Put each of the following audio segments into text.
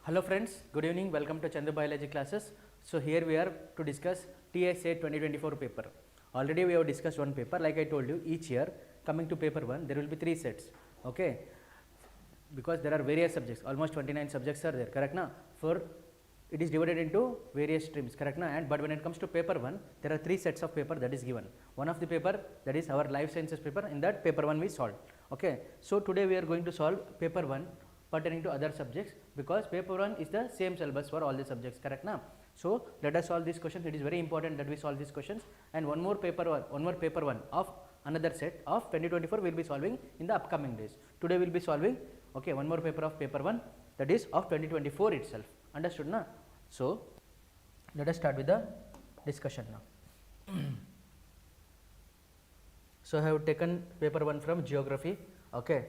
Hello friends, good evening, welcome to Chandu Biology Classes. So here we are to discuss TSA 2024 paper. Already we have discussed one paper. Like I told you, each year coming to paper 1 there will be 3 sets, okay, because there are various subjects, almost 29 subjects are there, correct na? For it is divided into various streams, correct na? And but when it comes to paper 1 there are 3 sets of paper that is given. One of the paper, that is our life sciences paper, in that paper 1 we solve, okay. So today we are going to solve paper 1 pertaining to other subjects, because paper 1 is the same syllabus for all the subjects, correct na? So let us solve these questions. It is very important that we solve these questions, and one more paper 1 of another set of 2024 we will be solving in the upcoming days. Today we will be solving, okay, one more paper of paper 1, that is of 2024 itself. Understood na? So let us start with the discussion now. So I have taken paper 1 from geography, okay.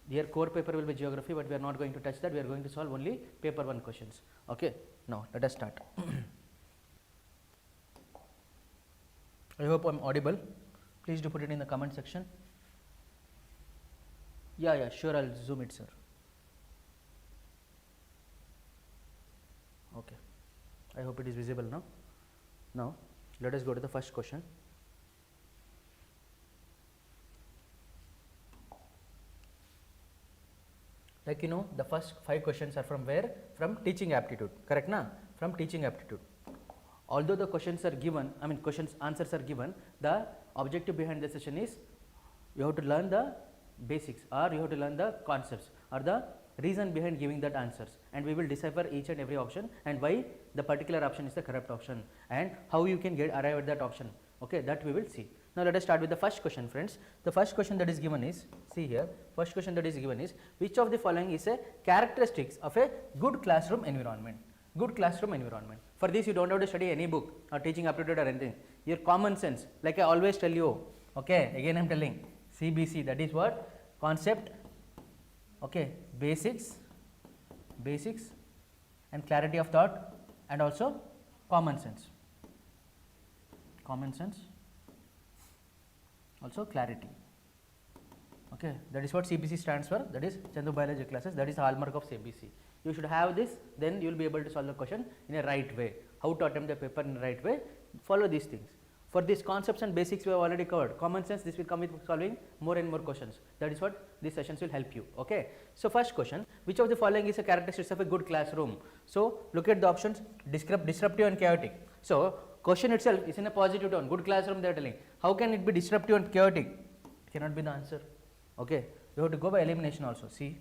Here core paper will be geography, but we are not going to touch that. We are going to solve only paper 1 questions, okay. Now let us start. I hope I am audible. Please do put it in the comment section. Yeah, sure, I will zoom it, sir. Okay, I hope it is visible now. Now let us go to the first question. Like you know, the first 5 questions are from where? From teaching aptitude, correct na? From teaching aptitude. Although the questions are given, answers are given, the objective behind the session is you have to learn the basics, or you have to learn the concepts, or the reason behind giving that answers, and we will decipher each and every option and why the particular option is the correct option and how you can arrive at that option, okay, that we will see. Now let us start with the first question, friends. The first question that is given is, see here, first question that is given is, which of the following is a characteristics of a good classroom environment? Good classroom environment. For this you don't have to study any book or teaching aptitude or anything. Your common sense, like I always tell you, okay, again I am telling, CBC, that is what? Concept, okay, basics and clarity of thought, and also common sense, also clarity, okay. That is what CBC stands for, that is Chandu Biology Classes, that is the hallmark of CBC. You should have this, then you will be able to solve the question in a right way. How to attempt the paper in a right way, follow these things. For these concepts and basics we have already covered. Common sense, this will come with solving more and more questions. That is what these sessions will help you, okay. So first question, which of the following is a characteristic of a good classroom? So look at the options, disruptive and chaotic. So question itself is in a positive tone, good classroom they are telling. How can it be disruptive and chaotic? It cannot be the answer, okay. You have to go by elimination also. See,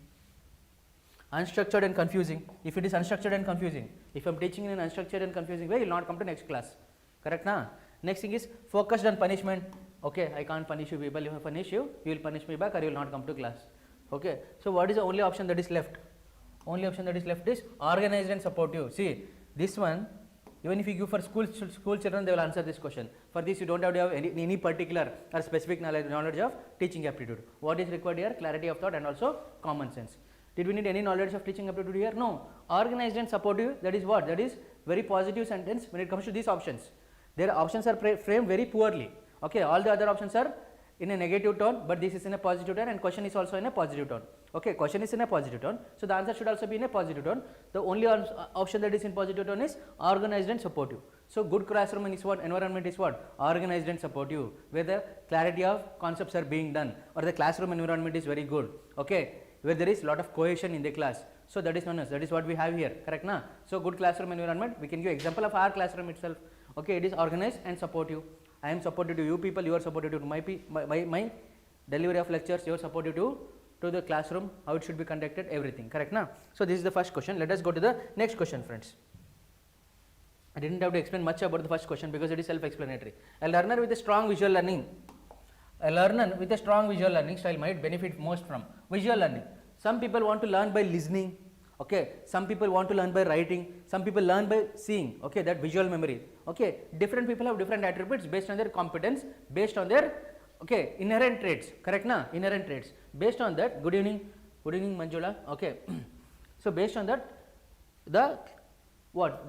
unstructured and confusing. If it is unstructured and confusing, if I am teaching in an unstructured and confusing way, you will not come to next class, correct na? Next thing is focused on punishment. Okay, I can't punish you people. If I punish you, you will punish me back, or you will not come to class. Okay. So what is the only option that is left? Only option that is left is organized and supportive. See, this one, even if you give for school children, they will answer this question. For this, you don't have to have any particular or specific knowledge of teaching aptitude. What is required here? Clarity of thought and also common sense. Did we need any knowledge of teaching aptitude here? No. Organized and supportive, that is what? That is very positive sentence when it comes to these options. Their options are framed very poorly, okay. All the other options are in a negative tone, but this is in a positive tone, and question is also in a positive tone, okay. Question is in a positive tone, so the answer should also be in a positive tone. The only option that is in positive tone is organized and supportive. So good classroom is what? Environment is what? Organized and supportive, where the clarity of concepts are being done, or the classroom environment is very good, okay, where there is lot of cohesion in the class. So that is known as, that is what we have here, correct na? So good classroom environment, we can give example of our classroom itself, okay. It is organized and supportive. I am supportive to you people, you are supportive to my delivery of lectures, you are supportive to the classroom, how it should be conducted, everything, correct na? So this is the first question. Let us go to the next question, friends. I didn't have to explain much about the first question because it is self-explanatory. A learner with a strong visual learning style might benefit most from visual learning. Some people want to learn by listening, okay. Some people want to learn by writing. Some people learn by seeing, okay, that visual memory, okay. Different people have different attributes based on their competence, based on their, okay, inherent traits, correct na? Inherent traits. Based on that, good evening Manjula, okay. So based on that, the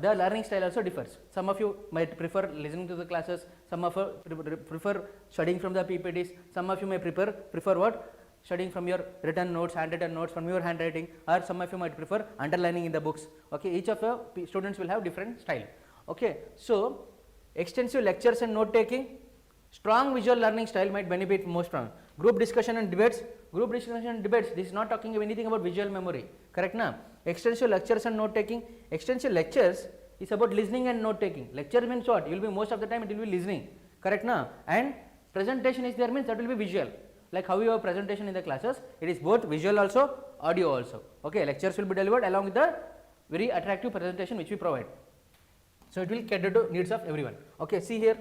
learning style also differs. Some of you might prefer listening to the classes, some of you prefer studying from the PPTs, some of you may prefer what? studying from your written notes, handwritten notes, from your handwriting, or some of you might prefer underlining in the books. Okay, each of your students will have different style. Okay, so extensive lectures and note taking, strong visual learning style might benefit most from group discussion and debates. Group discussion and debates, this is not talking anything about visual memory, correct na? Extensive lectures and note taking. Extensive lectures is about listening and note taking. Lecture means what? You will be most of the time it will be listening, correct na? And presentation is there means that will be visual, like how you have presentation in the classes, it is both visual also, audio also. Okay, lectures will be delivered along with the very attractive presentation which we provide. So it will cater to needs of everyone. Okay, see here,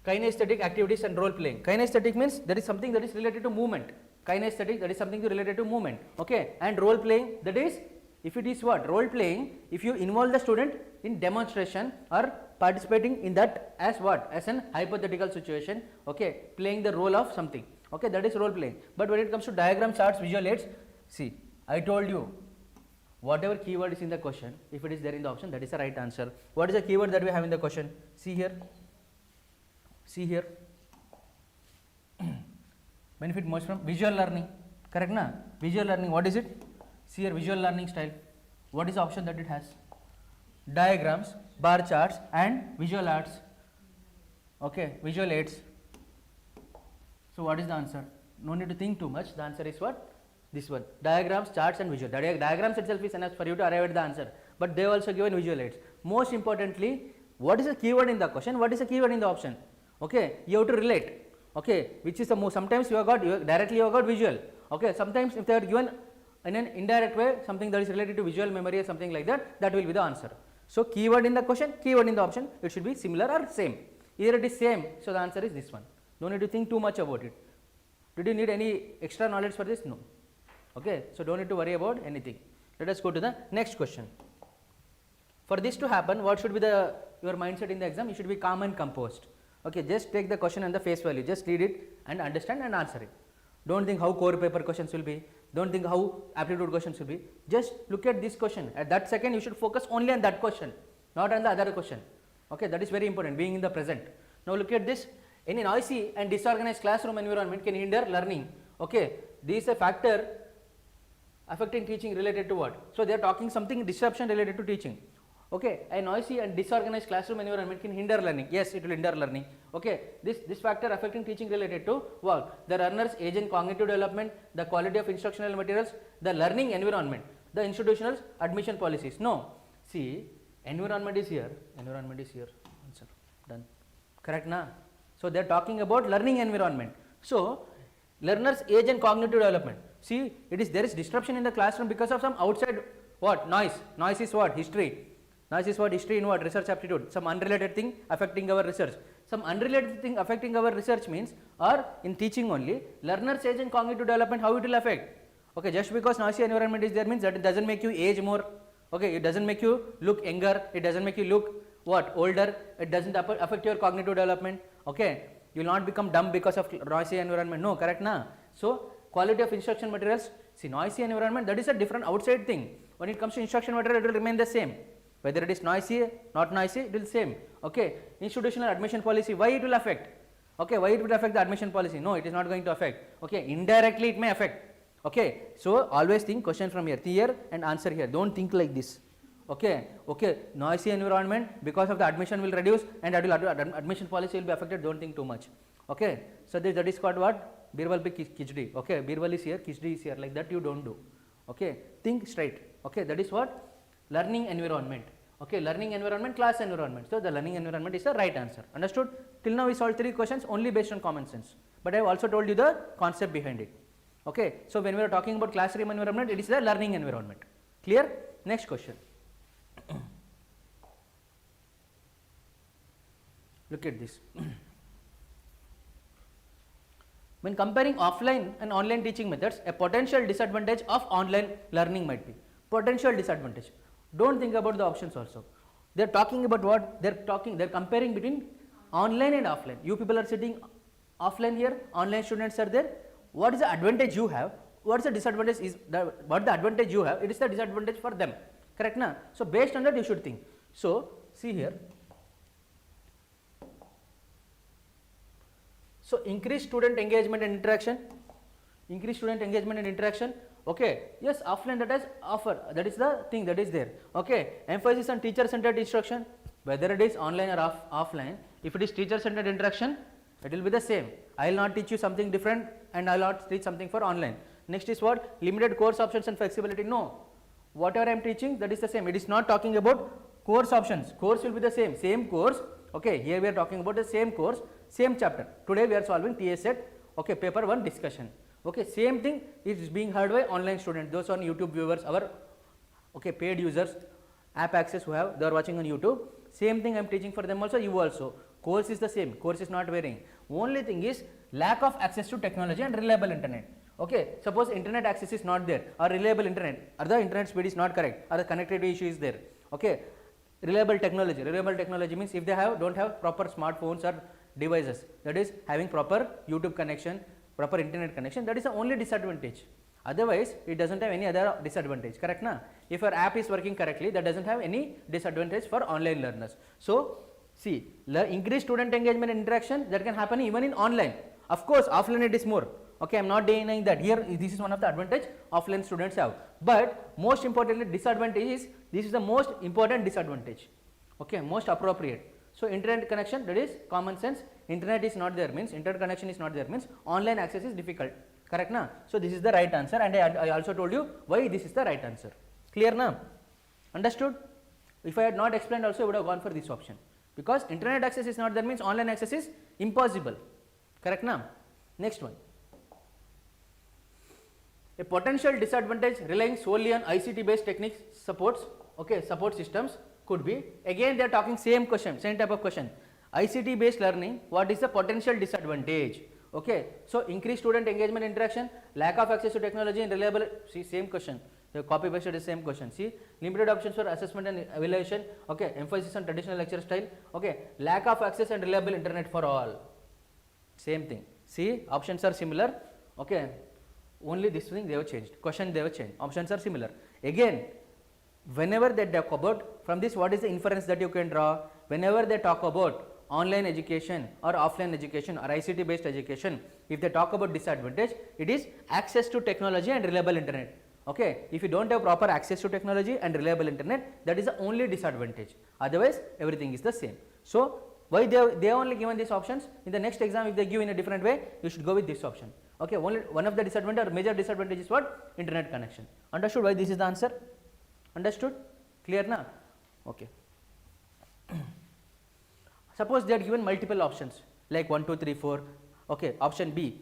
kinesthetic activities and role playing. Kinesthetic means that is something that is related to movement. Kinesthetic, that is something related to movement. Okay, and role playing, that is, if it is what? Role playing, if you involve the student in demonstration or participating in that as what? As an hypothetical situation, okay, playing the role of something. Okay, that is role playing. But when it comes to diagram, charts, visual aids, see, I told you, whatever keyword is in the question, if it is there in the option, that is the right answer. What is the keyword that we have in the question? See here. See here. Benefit most from visual learning, correct na? Visual learning, what is it? See here, visual learning style. What is the option that it has? Diagrams, bar charts and visual arts. Okay, visual aids. So what is the answer? No need to think too much. The answer is what? This one. Diagrams, charts and visual. Diagrams itself is enough for you to arrive at the answer. But they also given visual aids. Most importantly, what is the keyword in the question? What is the keyword in the option? Okay, you have to relate. Okay, which is the most, sometimes you have got directly you have got visual. Okay, sometimes if they are given in an indirect way, something that is related to visual memory or something like that, that will be the answer. So keyword in the question, keyword in the option, it should be similar or same. Either it is same, so the answer is this one. No need to think too much about it. Did you need any extra knowledge for this? No. Okay, so don't need to worry about anything. Let us go to the next question. For this to happen, what should be the your mindset in the exam? You should be calm and composed. Okay, just take the question and the face value, just read it and understand and answer it. Don't think how core paper questions will be, don't think how aptitude questions will be, just look at this question. At that second you should focus only on that question, not on the other question. Okay, that is very important, being in the present. Now look at this, any noisy and disorganized classroom environment can hinder learning. Okay, this is a factor affecting teaching related to what? So they are talking something disruption related to teaching. Okay, a noisy and disorganized classroom environment can hinder learning. Yes, it will hinder learning. Okay, this factor affecting teaching related to what? The learner's age and cognitive development, the quality of instructional materials, the learning environment, the institutional admission policies. No, see, environment is here, answer, done, correct na? So they are talking about learning environment. So learner's age and cognitive development. See, there is disruption in the classroom because of some outside what? Noise. Noise is what? History. Noise is what? History in what? Research aptitude. Some unrelated thing affecting our research. Some unrelated thing affecting our research means, or in teaching only, learner's age and cognitive development, how it will affect? Okay, just because noisy environment is there means that it doesn't make you age more. Okay, it doesn't make you look younger. It doesn't make you look what? Older. It doesn't affect your cognitive development. Okay, you will not become dumb because of noisy environment. No, correct na? So quality of instruction materials. See, noisy environment, that is a different outside thing. When it comes to instruction material, it will remain the same. Whether it is noisy, not noisy, it will same. Okay, institutional admission policy, why it will affect? Okay, why it will affect the admission policy? No, it is not going to affect. Okay, indirectly it may affect. Okay, so always think question from here and answer here. Don't think like this. Okay, noisy environment, because of the admission will reduce and admission policy will be affected. Don't think too much. Okay, so that is called what? Birbal pe Kichdi. Okay, Birbal is here, Kichdi is here. Like that you don't do. Okay, think straight. Okay, that is what? Learning environment. Okay, learning environment, class environment. So the learning environment is the right answer. Understood? Till now we solved 3 questions only based on common sense. But I have also told you the concept behind it. Okay, so when we are talking about classroom environment, it is the learning environment. Clear? Next question. Look at this. When comparing offline and online teaching methods, a potential disadvantage of online learning might be. Potential disadvantage. Don't think about the options also. They are talking about what? They are comparing between online and offline. You people are sitting offline here, online students are there. What is the advantage you have? What is the disadvantage? What the advantage you have? It is the disadvantage for them. Correct na? So based on that you should think. So see here. So increase student engagement and interaction. Increase student engagement and interaction. Okay, yes, offline, that is offer, that is the thing that is there. Okay, emphasis on teacher centered instruction, whether it is online or offline. If it is teacher centered interaction, it will be the same. I will not teach you something different and I will not teach something for online. Next is what? Limited course options and flexibility. No, whatever I am teaching, that is the same. It is not talking about course options. Course will be the same course. Okay, here we are talking about the same course, same chapter. Today we are solving TS set. Okay, paper 1 discussion. Okay, same thing is being heard by online students, those on YouTube viewers, our okay paid users, app access who have, they are watching on YouTube. Same thing I am teaching for them also, you also. Course is the same, course is not varying. Only thing is lack of access to technology and reliable internet. Okay, suppose internet access is not there, or reliable internet, or the internet speed is not correct, or the connectivity issue is there. Okay, reliable technology means if they don't have proper smartphones or devices, that is having proper YouTube connection, proper internet connection, that is the only disadvantage. Otherwise, it doesn't have any other disadvantage, correct na? If your app is working correctly, that doesn't have any disadvantage for online learners. So, see, increased student engagement and interaction, that can happen even in online. Of course, offline it is more. Okay, I am not denying that. Here, this is one of the advantage offline students have. But most importantly, disadvantage is, this is the most important disadvantage. Okay, most appropriate. So, internet connection, that is common sense. Internet is not there means, internet connection is not there means, online access is difficult. Correct na? So, this is the right answer, and I also told you why this is the right answer. Clear na? Understood? If I had not explained also, I would have gone for this option. Because internet access is not there means online access is impossible. Correct na? Next one. A potential disadvantage relying solely on ICT based techniques supports, okay, support systems could be, again they are talking same question, same type of question. ICT based learning, what is the potential disadvantage? Okay, so increased student engagement interaction, lack of access to technology and reliable, see same question, you copy pasted the same question. See, limited options for assessment and evaluation, okay, emphasis on traditional lecture style, okay, lack of access and reliable internet for all, same thing. See, options are similar, okay, only this thing they have changed, question they have changed, options are similar. Again, whenever they talk about, from this what is the inference that you can draw, whenever they talk about online education or offline education or ICT based education, if they talk about disadvantage, it is access to technology and reliable internet. Okay, if you don't have proper access to technology and reliable internet, that is the only disadvantage, otherwise everything is the same. So, why they have only given these options? In the next exam, if they give in a different way, you should go with this option. Okay, only one of the disadvantage or major disadvantage is what? Internet connection. Understood why this is the answer? Understood? Clear na? Okay. Suppose they are given multiple options like 1, 2, 3, 4, okay, option B,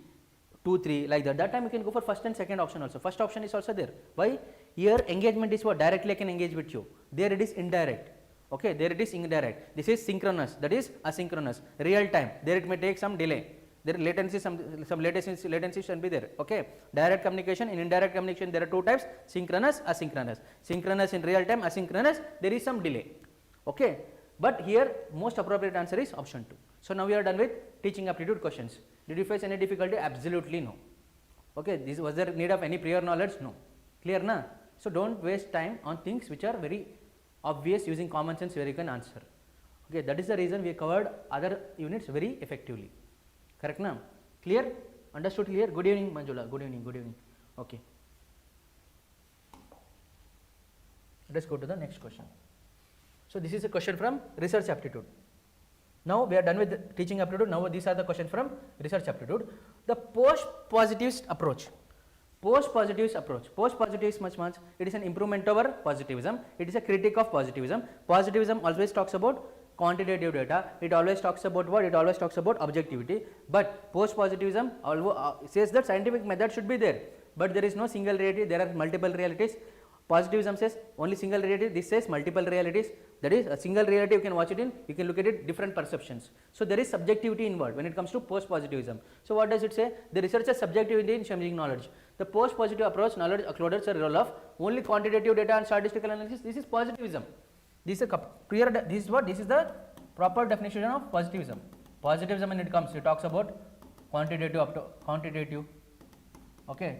2, 3, like that. That time you can go for first and second option also. First option is also there. Why? Here engagement is what? Directly I can engage with you. There it is indirect. Okay, there it is indirect. This is synchronous, that is asynchronous, real time. There it may take some delay. There latency, some latency should be there. Okay, direct communication, in indirect communication there are two types: synchronous, asynchronous. Synchronous in real time, asynchronous there is some delay. Okay, but here most appropriate answer is option 2. So now we are done with teaching aptitude questions. Did you face any difficulty? Absolutely no. Okay, this was there need of any prior knowledge? No. Clear na? So don't waste time on things which are very obvious, using common sense where you can answer. Okay, that is the reason we covered other units very effectively. Correct na? Clear? Understood? Clear? Good evening Manjula, good evening, good evening. Okay. Let us go to the next question. So this is a question from research aptitude. Now we are done with the teaching aptitude. Now these are the questions from research aptitude. The post-positivist approach. Post-positivist approach. Post-positivist much. It is an improvement over positivism. It is a critique of positivism. Positivism always talks about quantitative data. It always talks about what? It always talks about objectivity. But post-positivism says that scientific method should be there. But there is no single reality. There are multiple realities. Positivism says only single reality, this says multiple realities. That is a single reality, you can watch it in, you can look at it different perceptions. So there is subjectivity involved when it comes to post-positivism. So what does it say? The researcher's subjectivity in changing knowledge. The post-positive approach knowledge accorded a role of only quantitative data and statistical analysis. This is positivism. This is this is the proper definition of positivism. Positivism when it comes, it talks about quantitative. Okay,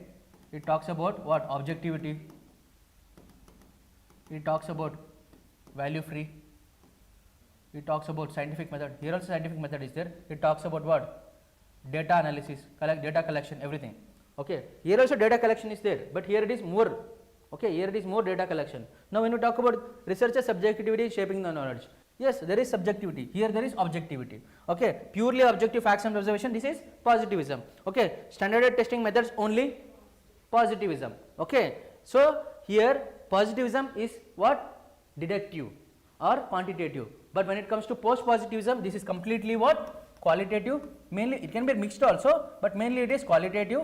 it talks about what? Objectivity. It talks about value free. It talks about scientific method. Here also scientific method is there. It talks about what? Data analysis, data collection, everything. Okay, here also data collection is there, but here it is more. Okay, here it is more data collection. Now when you talk about researcher subjectivity shaping the knowledge, yes, there is subjectivity, here there is objectivity. Okay, purely objective facts and observation, this is positivism. Okay, standardized testing methods only positivism. Okay, so here positivism is what? Deductive or quantitative, but when it comes to post positivism, this is completely what? Qualitative. Mainly it can be mixed also, but mainly it is qualitative,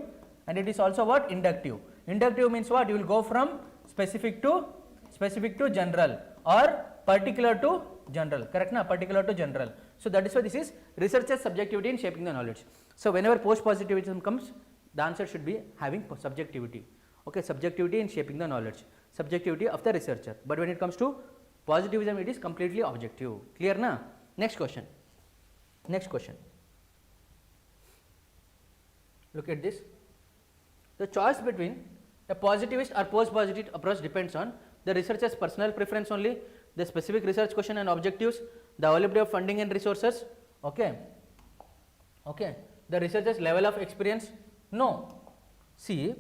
and it is also what? Inductive. Inductive means what? You will go from specific to general or particular to general, correct na? Particular to general. So that is why this is researcher's subjectivity in shaping the knowledge. So whenever post positivism comes, the answer should be having subjectivity. Okay, subjectivity in shaping the knowledge, subjectivity of the researcher. But when it comes to positivism, it is completely objective. Clear na? Next question. Next question. Look at this. The choice between a positivist or post positive approach depends on the researcher's personal preference only, the specific research question and objectives, the availability of funding and resources. Okay. Okay. The researcher's level of experience. No. See,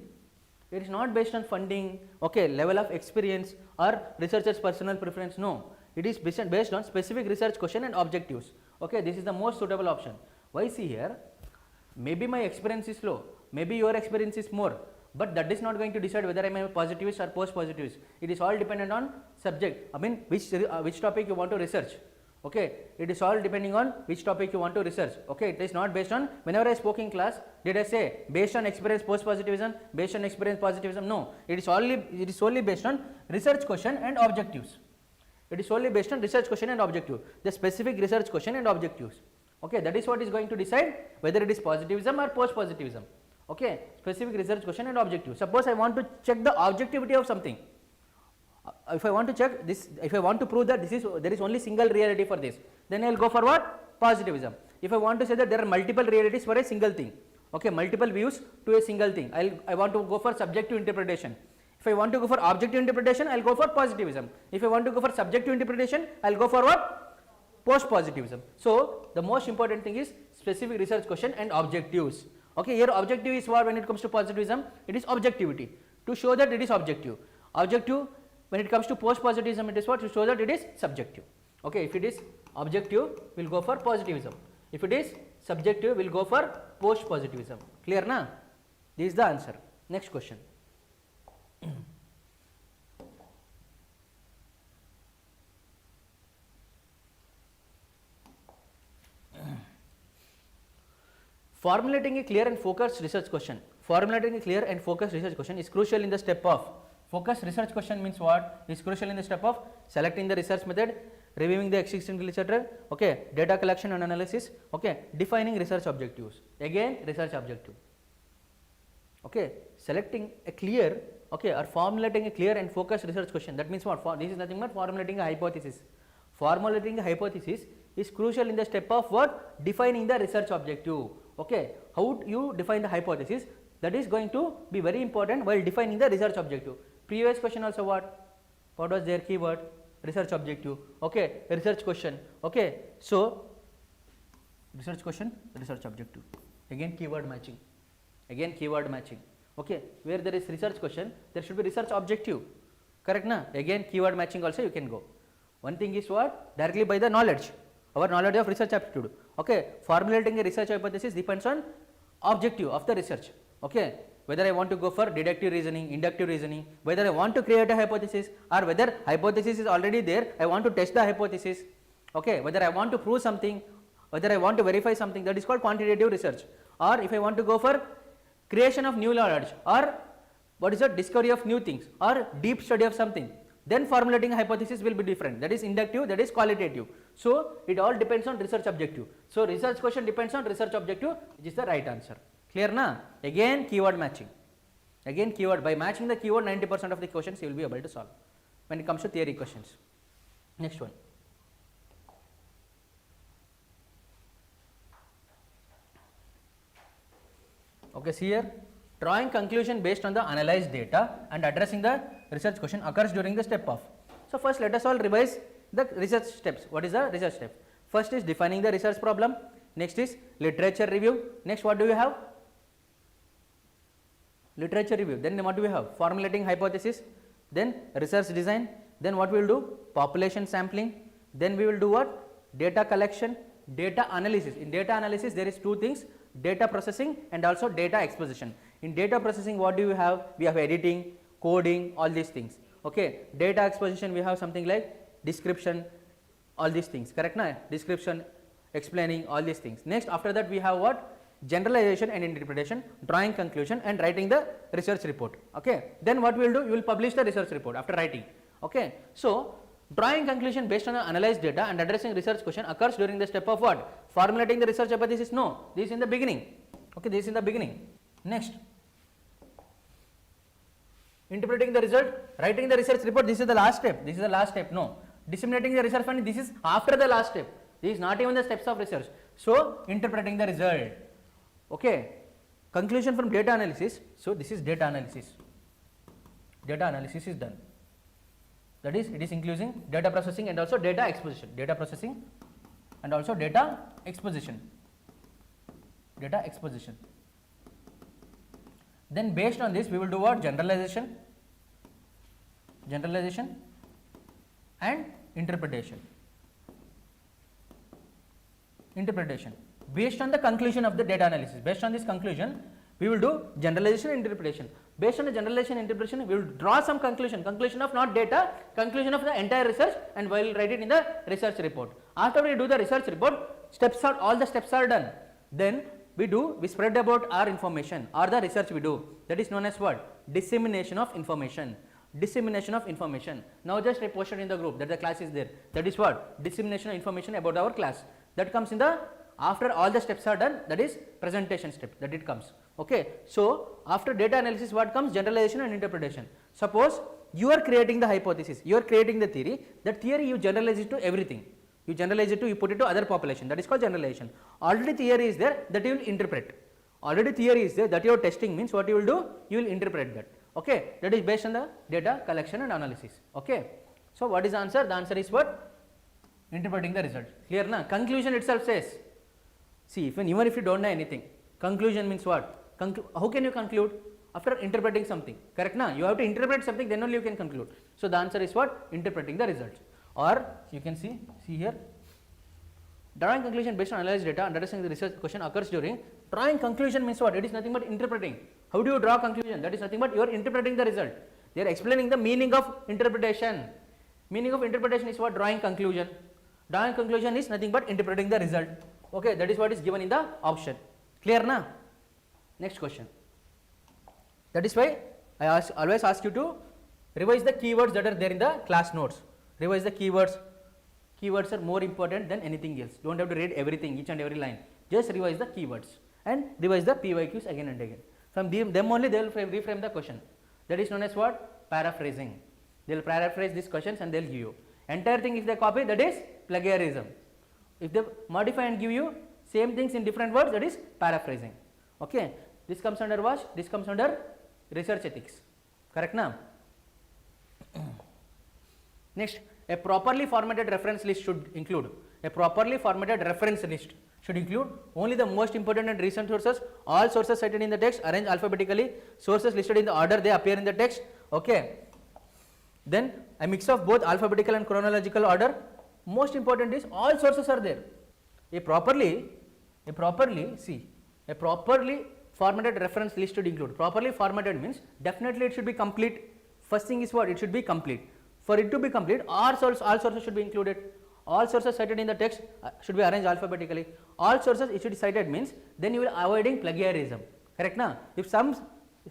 it is not based on funding, okay, level of experience or researcher's personal preference. No. It is based on specific research question and objectives. Okay, this is the most suitable option. Why? See here, maybe my experience is low, maybe your experience is more, but that is not going to decide whether I am a positivist or post positivist. It is all dependent on subject. I mean, which topic you want to research. Okay, it is all depending on which topic you want to research. Okay, it is not based on, whenever I spoke in class, did I say based on experience post positivism, based on experience positivism? No, it is solely based on research question and objectives. It is solely based on research question and objective, the specific research question and objectives. Okay, that is what is going to decide whether it is positivism or post positivism. Okay, specific research question and objective. Suppose I want to check the objectivity of something. If I want to check this, if I want to prove that there is only single reality for this, then I will go for what? Positivism. If I want to say that there are multiple realities for a single thing, okay, multiple views to a single thing, I want to go for subjective interpretation. If I want to go for objective interpretation, I will go for positivism. If I want to go for subjective interpretation, I will go for what? Post positivism. So the most important thing is specific research question and objectives. Okay, here objective is what? When it comes to positivism, it is objectivity, to show that it is objective. Objective, when it comes to post positivism, it is what? To show that it is subjective. Okay, if it is objective, we will go for positivism. If it is subjective, we will go for post positivism. Clear na? This is the answer. Next question. Formulating a clear and focused research question. Formulating a clear and focused research question is crucial in the step of focused research question means what? Is crucial in the step of selecting the research method, reviewing the existing literature, okay, data collection and analysis, okay, defining research objectives. Again, research objective. Okay, selecting a clear, okay, or formulating a clear and focused research question. That means what? This is nothing but formulating a hypothesis. Formulating a hypothesis is crucial in the step of what? Defining the research objective. Okay, how you define the hypothesis, that is going to be very important while defining the research objective. Previous question also what was their keyword? Research objective. Okay, research question. Okay, so research question, research objective. Again keyword matching. Again keyword matching. Okay, where there is research question, there should be research objective. Correct na? Again keyword matching also you can go. One thing is what? Directly by the knowledge. Our knowledge of research aptitude. Okay, formulating a research hypothesis depends on objective of the research. Okay, whether I want to go for deductive reasoning, inductive reasoning, whether I want to create a hypothesis or whether hypothesis is already there, I want to test the hypothesis. Okay, whether I want to prove something, whether I want to verify something, that is called quantitative research. Or if I want to go for creation of new knowledge or what is the discovery of new things or deep study of something, then formulating a hypothesis will be different. That is inductive, that is qualitative. So it all depends on research objective. So research question depends on research objective, which is the right answer. Clear na? Again keyword matching. Again keyword, by matching the keyword 90% of the questions you will be able to solve when it comes to theory questions. Next one. Okay, see here, drawing conclusion based on the analyzed data and addressing the research question occurs during the step of. So first let us all revise the research steps. What is the research step? First is defining the research problem. Next is literature review. Next what do you have? literature review, then what do we have? Formulating hypothesis, then research design, then what we will do? Population sampling, then we will do what? Data collection, data analysis. In data analysis there is two things, data processing and also data exposition. In data processing what do we have? We have editing, coding, all these things. Okay. Data exposition we have something like description, all these things, correct na? Description, explaining, all these things. Next after that we have what? Generalization and interpretation, drawing conclusion and writing the research report. Okay. Then what we will do? You will publish the research report after writing. Okay. So drawing conclusion based on the analyzed data and addressing research question occurs during the step of what? Formulating the research hypothesis? No, this is in the beginning. Okay, this is in the beginning. Next, interpreting the result, writing the research report, this is the last step. This is the last step. No, disseminating the research finding, this is after the last step. This is not even the steps of research. So interpreting the result. Okay, conclusion from data analysis. So this is data analysis. Data analysis is done. That is, it is including data processing and also data exposition. Data processing and also data exposition. Data exposition. Then based on this we will do what? Generalization, generalization and interpretation. Interpretation. Based on the conclusion of the data analysis. Based on this conclusion we will do generalization and interpretation. Based on the generalization and interpretation, we will draw some conclusion, conclusion of not data, conclusion of the entire research, and we will write it in the research report. After we do the research report, steps are, all the steps are done. Then we spread about our information or the research we do. That is known as what? Dissemination of information. Dissemination of information. Now just I posted in the group that the class is there. That is what? Dissemination of information about our class. That comes in the, after all the steps are done, that is presentation step, that it comes. Okay. So after data analysis what comes? Generalization and interpretation. Suppose you are creating the hypothesis, you are creating the theory, that theory you generalize it to everything. You generalize it to, you put it to other population, that is called generalization. Already theory is there, that you will interpret. Already theory is there, that you are testing, means what you will do? You will interpret that. Okay. That is based on the data collection and analysis. Okay. So what is the answer? The answer is what? Interpreting the result. Clear na? Conclusion itself says, see, even if you don't know anything, conclusion means what? How can you conclude? After interpreting something, correct na? You have to interpret something, then only you can conclude. So the answer is what? Interpreting the results. Or you can see here, drawing conclusion based on analyzed data and addressing the research question occurs during. Drawing conclusion means what? It is nothing but interpreting. How do you draw conclusion? That is nothing but you are interpreting the result. They are explaining the meaning of interpretation. Meaning of interpretation is what? Drawing conclusion. Drawing conclusion is nothing but interpreting the result. Okay, that is what is given in the option. Clear na? Next question. That is why I always ask you to revise the keywords that are there in the class notes. Revise the keywords. Keywords are more important than anything else. Don't have to read everything, each and every line. Just revise the keywords and revise the PYQs again and again. From them only they will reframe the question. That is known as what? Paraphrasing. They will paraphrase these questions and they will give you. Entire thing if they copy, that is plagiarism. If they modify and give you same things in different words, that is paraphrasing. Okay. This comes under what? This comes under research ethics. Correct now? Next, a properly formatted reference list should include. A properly formatted reference list should include only the most important and recent sources, all sources cited in the text, arranged alphabetically, sources listed in the order they appear in the text. Okay. Then a mix of both alphabetical and chronological order. Most important is all sources are there. A properly formatted reference list should include. Properly formatted means definitely it should be complete. First thing is what? It should be complete. For it to be complete, all sources should be included. All sources cited in the text should be arranged alphabetically. All sources it should be cited means then you will avoiding plagiarism. Correct na? If some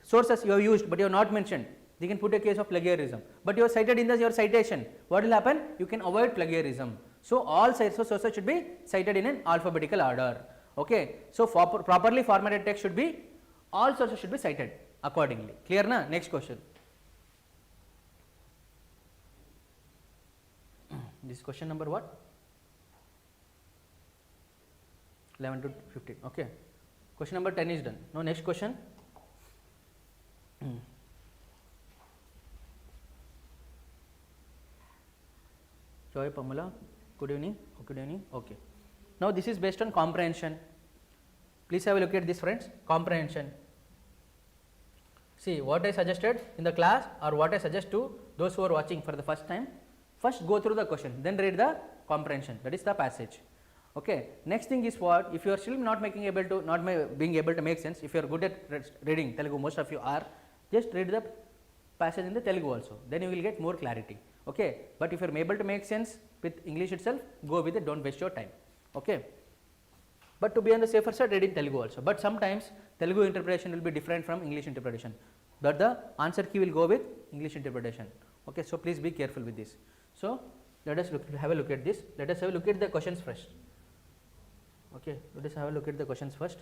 sources you have used but you have not mentioned, they can put a case of plagiarism. But you have cited in your citation, what will happen? You can avoid plagiarism. So all sources should be cited in an alphabetical order. Okay. So for properly formatted text should be, all sources should be cited accordingly. Clear na? Next question. This question number what? 11 to 15. Okay. Question number 10 is done. Now next question. Joy Pamela, good evening. Good evening. Okay. Now this is based on comprehension. Please have a look at this, friends. Comprehension. See what I suggested in the class or what I suggest to those who are watching for the first time, first go through the question, then read the comprehension, that is the passage. Okay. Next thing is what, if you are still not being able to make sense, if you are good at reading Telugu, most of you are, just read the passage in the Telugu also, then you will get more clarity. Okay. But if you are able to make sense with English itself, go with it, don't waste your time. Okay. But to be on the safer side, read in Telugu also, but sometimes Telugu interpretation will be different from English interpretation, but the answer key will go with English interpretation. Okay. So please be careful with this. So let us have a look at this. Let us have a look at the questions first. Okay, let us have a look at the questions first.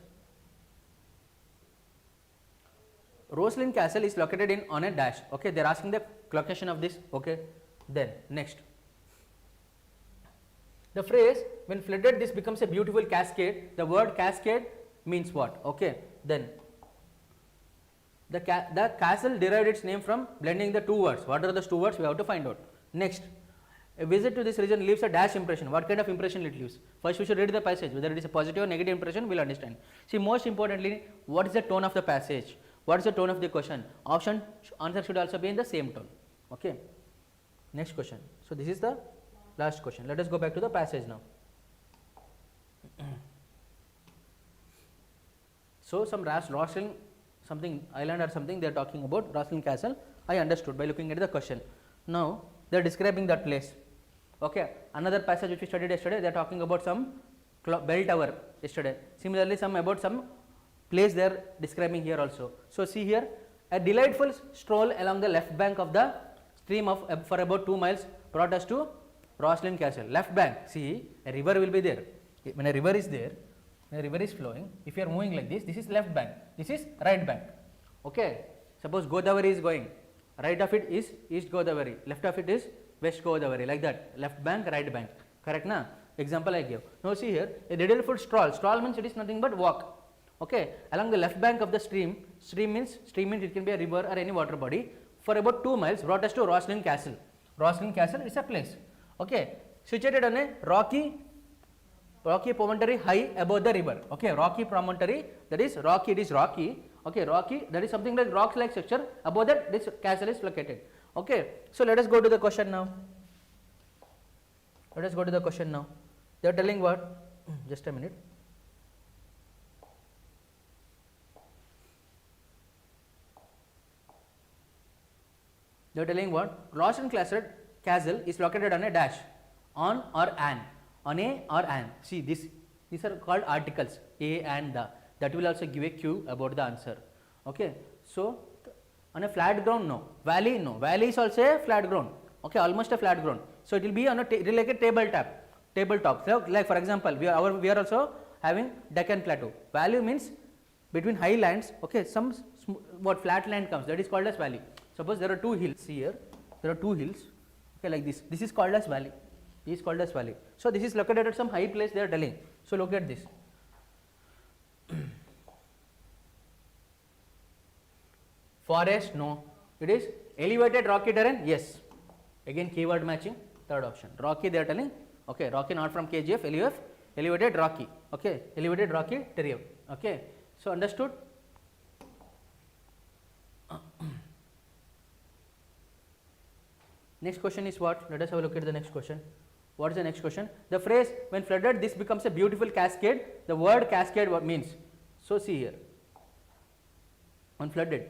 Roslyn Castle is located in on a dash. Okay, they are asking the location of this. Okay, then next. The phrase when flooded this becomes a beautiful cascade. The word cascade means what? Okay, then the castle derived its name from blending the two words. What are those two words? We have to find out. Next. A visit to this region leaves a dash impression. What kind of impression it leaves? First we should read the passage, whether it is a positive or negative impression we will understand. See, most importantly, what is the tone of the passage? What is the tone of the question? Answer should also be in the same tone. Okay. Next question. So this is the last question. Let us go back to the passage now. So some Roslyn something island or something they are talking about, Roslyn Castle. I understood by looking at the question. Now they are describing that place. Okay, another passage which we studied yesterday, they are talking about some bell tower yesterday. Similarly, some about some place they are describing here also. So see here, a delightful stroll along the left bank of the stream of for about 2 miles brought us to Roslyn Castle. Left bank, see, a river will be there. When a river is there, when a river is flowing, if you are moving like this is left bank, this is right bank. Okay, suppose Godavari is going, right of it is East Godavari, left of it is West Godavari, like that, left bank, right bank, correct na? Example I gave. Now see here, a delightful stroll means it is nothing but walk. Okay, along the left bank of the stream means it can be a river or any water body, for about 2 miles brought us to Roslyn Castle. Roslyn Castle is a place. Okay, situated on a rocky promontory high above the river. Okay, rocky promontory, that is rocky, it is rocky. Okay, rocky, that is something like rocks like structure, above that this castle is located. Okay, so let us go to the question now. Let us go to the question now. They are telling what? Just a minute. They are telling what? Roslyn Castle is located on a dash, on or an, on a or an. See this, these are called articles, a and the. That will also give a clue about the answer. Okay, so on a flat ground, no. Valley, no. Valley is also a flat ground. Okay, almost a flat ground. So it will be on a like a tabletop. So like for example, we are also having Deccan Plateau. Valley means between high lands. Okay, some what flat land comes, that is called as valley. Suppose there are two hills here. There are two hills. Okay, like this. This is called as valley. This is called as valley. So this is located at some high place. They are telling. So look at this. Forest, no. It is elevated rocky terrain, yes. Again keyword matching, third option. Rocky they are telling, okay, rocky not from KGF, LUF, elevated rocky, okay, elevated rocky terrain, okay. So understood? Next question is what? Let us have a look at the next question. What is the next question? The phrase when flooded this becomes a beautiful cascade. The word cascade what means? So see here, when flooded,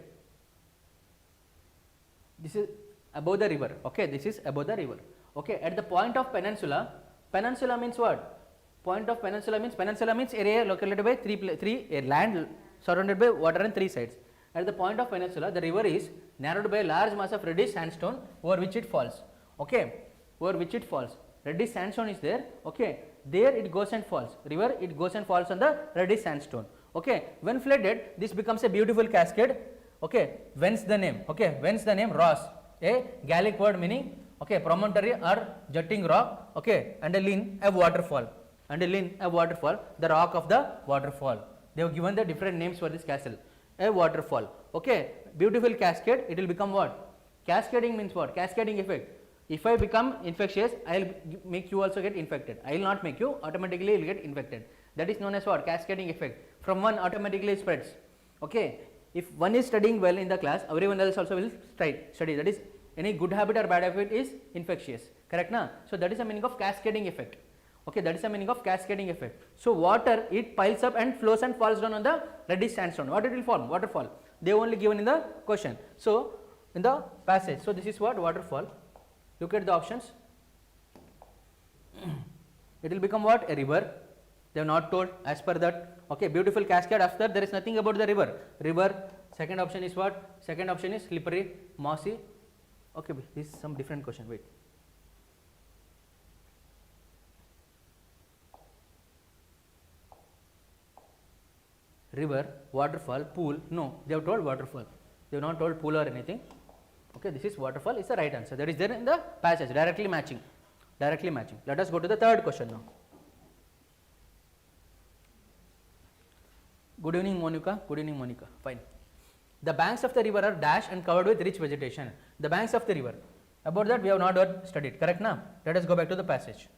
this is above the river, okay, this is above the river, okay, at the point of peninsula means what? Point of peninsula means area located by three land surrounded by water on 3 sides. At the point of peninsula, the river is narrowed by a large mass of reddish sandstone over which it falls, okay, over which it falls. Reddish sandstone is there, okay, there it goes and falls, river it goes and falls on the reddish sandstone, okay. When flooded this becomes a beautiful cascade, okay. Whence the name, okay, whence the name Ross, a Gaelic word meaning, okay, promontory or jutting rock, okay, and a linn a waterfall, the rock of the waterfall. They have given the different names for this castle, a waterfall, okay. Beautiful cascade, it will become what? Cascading means what? Cascading effect. If I become infectious, I will make you also get infected. I will not make you, automatically you will get infected. That is known as what? Cascading effect. From one automatically spreads, okay. if one is studying well in the class, everyone else also will study. That is, any good habit or bad habit is infectious, correct na? So that is the meaning of cascading effect. Okay, that is the meaning of cascading effect. So water, it piles up and flows and falls down on the reddish sandstone. What it will form? Waterfall. They only given in the question. So in the passage, so this is what? Waterfall. Look at the options. It will become what? A river. They have not told as per that. Okay, beautiful cascade. After, there is nothing about the river. River. Second option is what? Second option is slippery, mossy. Okay, this is some different question. Wait. River, waterfall, pool. No, they have told waterfall. They have not told pool or anything. Okay, this is waterfall is the right answer. That is there in the passage, directly matching. Directly matching. Let us go to the third question now. Good evening, Monica. Good evening, Monica. Fine. The banks of the river are dash and covered with rich vegetation. The banks of the river. About that we have not studied. Correct now? Let us go back to the passage.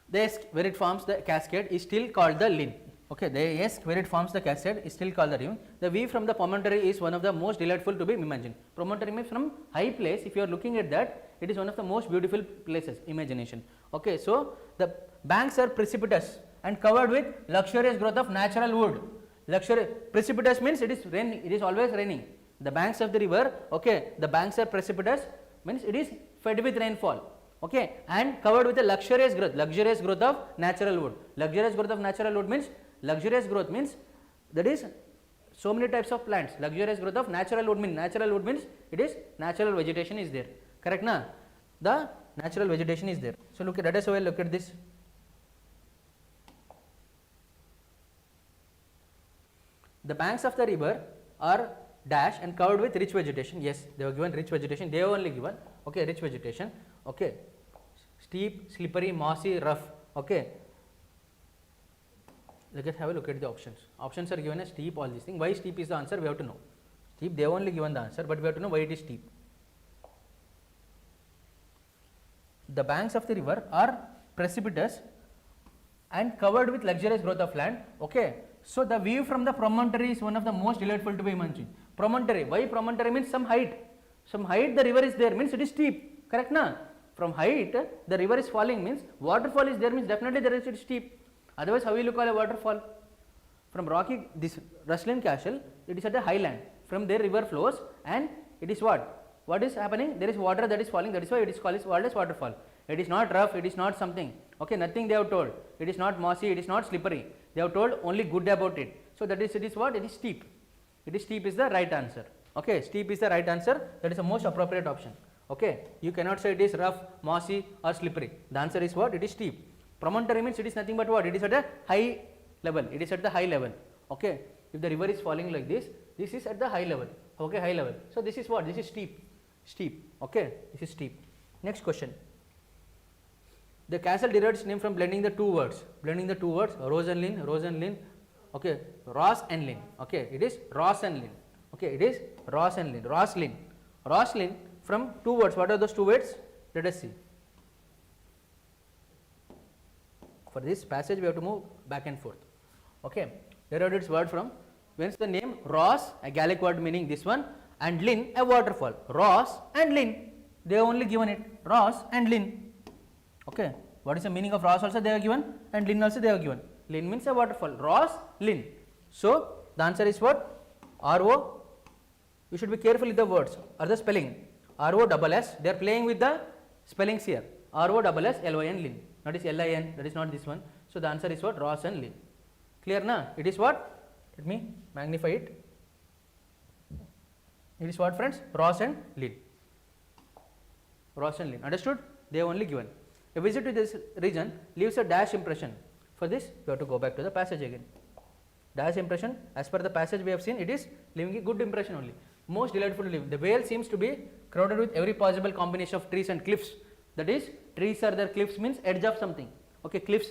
The esk where it forms the cascade is still called the lin. Okay, the esk where it forms the cascade is still called the lin. The view from the promontory is one of the most delightful to be imagined. Promontory means from high place. If you are looking at that, it is one of the most beautiful places. Imagination. Okay, so the banks are precipitous and covered with luxurious growth of natural wood. Precipitous means it is raining. It is always raining. The banks of the river. Okay, the banks are precipitous means it is fed with rainfall. Okay, and covered with a luxurious growth of natural wood. Luxurious growth of natural wood means that is so many types of plants. Luxurious growth of natural wood means it is natural vegetation is there. Correct na? The natural vegetation is there. So look at, let us have a look at this. The banks of the river are dash and covered with rich vegetation. Yes, they were given rich vegetation. They have only given okay rich vegetation. Okay, steep, slippery, mossy, rough. Okay, let us have a look at the options. Options are given as steep, all these things. Why steep is the answer? We have to know. Steep, they have only given the answer, but we have to know why it is steep. The banks of the river are precipitous and covered with luxurious growth of land. Okay, so the view from the promontory is one of the most delightful to be imagined. Promontory, why promontory means some height. Some height the river is there means it is steep. Correct na? From height the river is falling means waterfall is there means definitely there is steep. Otherwise how will you call a waterfall? From rocky, this rustling castle, it is at a highland. From there river flows and it is what? What is happening? There is water that is falling, that is why it is called as waterfall. It is not rough, it is not something. Okay, nothing they have told. It is not mossy, it is not slippery. They have told only good about it. So that is, it is what? It is steep. It is steep is the right answer. Okay, steep is the right answer. That is the most appropriate option. Okay, you cannot say it is rough, mossy or slippery. The answer is what? It is steep. Promontory means it is nothing but what? It is at a high level. It is at the high level. Okay, if the river is falling like this is at the high level. Okay, high level. So this is what? This is steep. Steep. Okay, this is steep. Next question. The castle derived its name from blending the two words. Rose and lin. Okay, Ross and lin. Okay, it is Ross and lin. Okay, it is Ross and lin. Roslin from two words. What are those two words? Let us see. For this passage we have to move back and forth. Okay, derived its word from, whence the name Ross, a Gallic word meaning this one, and lin, a waterfall. Ross and lin, they have only given it. Ross and lin. Okay, what is the meaning of Ross also they have given and lin also they have given. Lin means a waterfall. Ross, lin. So the answer is what? R-O. You should be careful with the words or the spelling. R-O-S-S. They are playing with the spellings here. R-O-S-S-L-Y-N, lin. That is L-I-N. That is not this one. So the answer is what? Ross and lin. Clear na? It is what? Let me magnify it. It is what, friends? Ross and lin. Ross and lin. Understood? They have only given. A visit to this region leaves a dash impression. For this, we have to go back to the passage again. Dash impression, as per the passage we have seen, it is leaving a good impression only. Most delightful to live. The vale seems to be crowded with every possible combination of trees and cliffs. That is, trees are there, cliffs means edge of something. Okay, cliffs,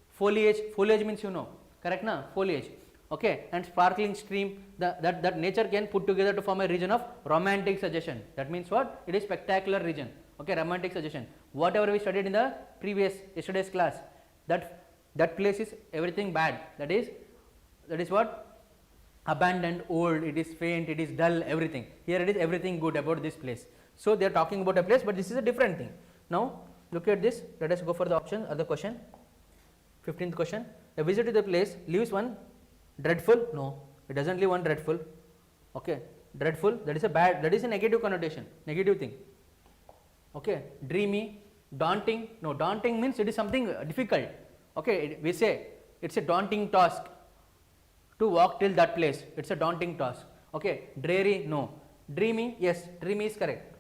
foliage means you know. Correct na? Foliage. Okay, and sparkling stream, that nature can put together to form a region of romantic suggestion. That means what? It is spectacular region. Okay, romantic suggestion. whatever we studied in the previous yesterday's class, that place is everything bad, that is what, abandoned, old, it is faint, it is dull, everything. Here it is everything good about this place. So they are talking about a place, but this is a different thing. Now look at this, let us go for the option or the question. 15th question, a visit to the place leaves one dreadful. No, it doesn't leave one dreadful. Okay, dreadful, that is a bad, that is a negative connotation, negative thing. Okay, dreamy, daunting, no, daunting means it is something difficult. Okay, we say it's a daunting task to walk till that place, it's a daunting task. Okay, dreary, no. Dreamy, yes, dreamy is correct.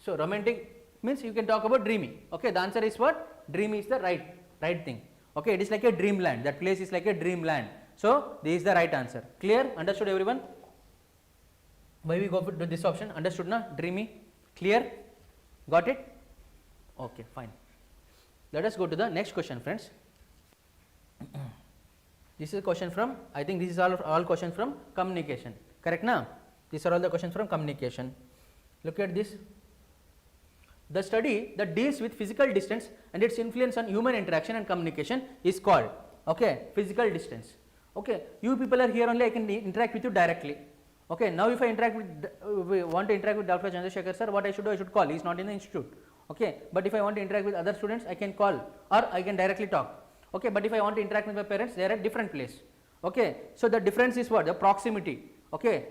So romantic means you can talk about dreamy. Okay, the answer is what? Dreamy is the right thing. Okay, it is like a dreamland, that place is like a dreamland. So this is the right answer. Clear? Understood everyone? Why we go to this option? Understood na? Dreamy? Clear? Got it? Okay, fine. Let us go to the next question, friends. This is a question from, I think this is all questions from communication, correct now? These are all the questions from communication. Look at this. The study that deals with physical distance and its influence on human interaction and communication is called, okay, physical distance. Okay, you people are here only, I can interact with you directly. Okay, now if I want to interact with Dr. Chandrasekhar sir, what I should do? I should call. He is not in the institute. Okay, but if I want to interact with other students, I can call or I can directly talk. Okay, but if I want to interact with my parents, they are at different place. Okay, so the difference is what? The proximity. Okay,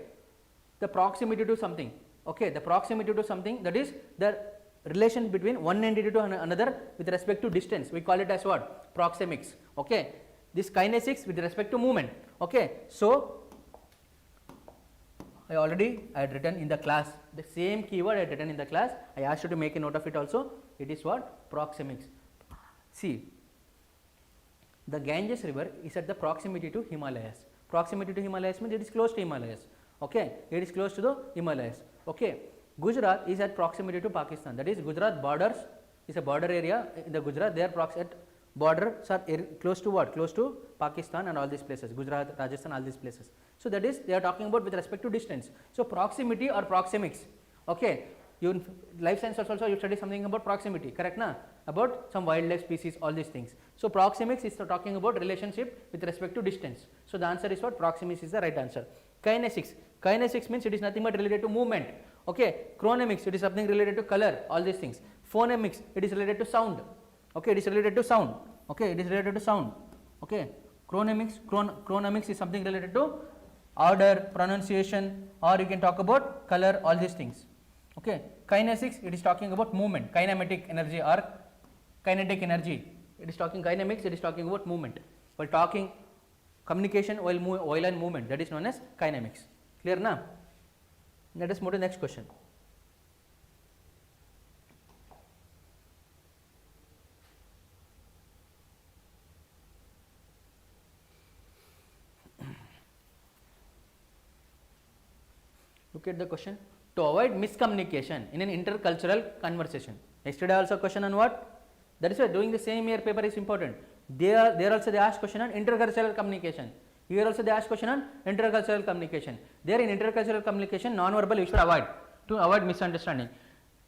the proximity to something. Okay, the proximity to something, that is the relation between one entity to another with respect to distance. We call it as what? Proxemics. Okay, this kinesics with respect to movement. Okay, so I had written in the class, the same keyword I had written in the class. I asked you to make a note of it also. It is what? Proxemics. See, the Ganges river is at the proximity to Himalayas. Proximity to Himalayas means it is close to Himalayas. Okay, it is close to the Himalayas. Okay, Gujarat is at proximity to Pakistan. That is, Gujarat borders is a border area in the Gujarat. They are at borders are close to what? Close to Pakistan and all these places. Gujarat, Rajasthan, all these places. So that is, they are talking about with respect to distance. So proximity or proxemics. Okay, you in life science also you study something about proximity, correct na? About some wildlife species, all these things. So proxemics is talking about relationship with respect to distance. So the answer is what? Proxemics is the right answer. Kinesics. Kinesics means it is nothing but related to movement. Okay, chronemics, it is something related to color, all these things. Phonemics, it is related to sound. Okay, it is related to sound. Okay, it is related to sound. Okay, chronemics is something related to order, pronunciation, or you can talk about color, all these things. Okay, kinesics, it is talking about movement, kinematic energy or kinetic energy. It is talking kinemics, it is talking about movement. While talking, communication while in movement, that is known as kinemics. Clear na? Let us move to the next question. Look at the question. To avoid miscommunication in an intercultural conversation. Yesterday also question on what? That is why doing the same year paper is important. There also they ask question on intercultural communication. Here also they ask question on intercultural communication. There in intercultural communication, non-verbal you should avoid to avoid misunderstanding.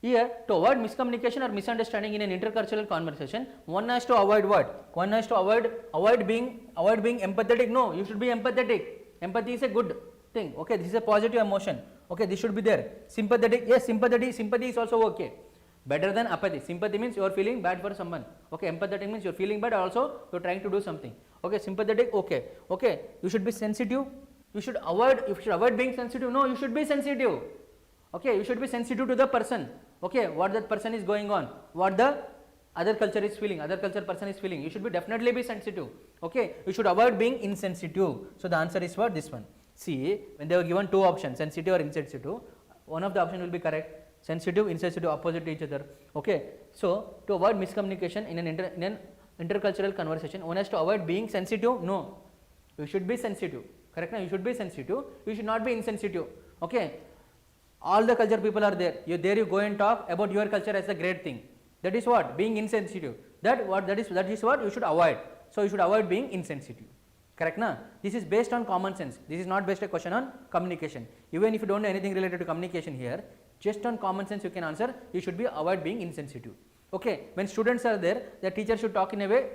Here to avoid miscommunication or misunderstanding in an intercultural conversation, one has to avoid what? One has to avoid being empathetic. No, you should be empathetic. Empathy is a good thing. Okay, this is a positive emotion. Okay, this should be there. Sympathetic, yes, sympathy is also okay. Better than apathy. Sympathy means you are feeling bad for someone. Okay, empathetic means you are feeling bad, also you are trying to do something. Okay, sympathetic, okay. Okay, you should be sensitive. You should avoid being sensitive. No, you should be sensitive. Okay, you should be sensitive to the person. Okay, what that person is going on, what the other culture is feeling, other culture person is feeling. You should be definitely be sensitive. Okay, you should avoid being insensitive. So the answer is what? This one. See, when they were given two options, sensitive or insensitive, one of the option will be correct. Sensitive, insensitive, opposite to each other. Okay, so to avoid miscommunication in an intercultural conversation, one has to avoid being sensitive. No, you should be sensitive. Correct? Now you should be sensitive. You should not be insensitive. Okay, all the culture people are there. You go and talk about your culture as a great thing. That is what? Being insensitive. That is what you should avoid. So you should avoid being insensitive. Correct na? This is based on common sense. This is not based on a question on communication. Even if you don't know anything related to communication here, just on common sense you can answer. You should be avoid being insensitive. Okay, when students are there, the teacher should talk in a way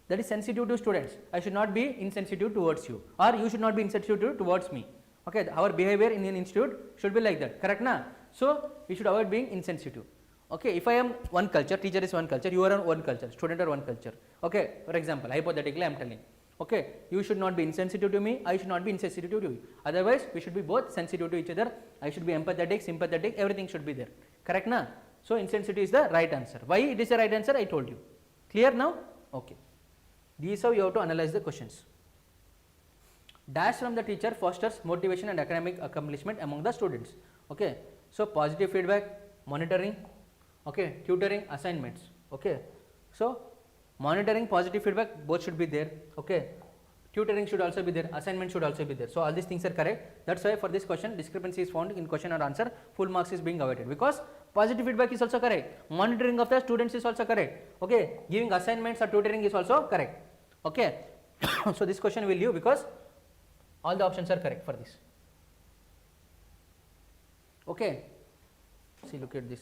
that is sensitive to students. I should not be insensitive towards you, or you should not be insensitive towards me. Okay, our behavior in an institute should be like that, correct na? So we should avoid being insensitive. Okay, if I am one culture, teacher is one culture, you are one culture, student are one culture. Okay, for example, hypothetically I am telling. Okay, you should not be insensitive to me, I should not be insensitive to you. Otherwise, we should be both sensitive to each other. I should be empathetic, sympathetic, everything should be there. Correct na? So insensitive is the right answer. Why it is the right answer? I told you. Clear now? Okay. These are how you have to analyze the questions. Dash from the teacher fosters motivation and academic accomplishment among the students. Okay. So positive feedback, monitoring, okay, tutoring, assignments. Okay. So monitoring, positive feedback, both should be there. Okay. Tutoring should also be there, assignment should also be there. So all these things are correct. That's why for this question, discrepancy is found in question or answer, full marks is being avoided, because positive feedback is also correct, monitoring of the students is also correct. Okay. Giving assignments or tutoring is also correct. Okay. So this question will leave because all the options are correct for this. Okay. See, look at this.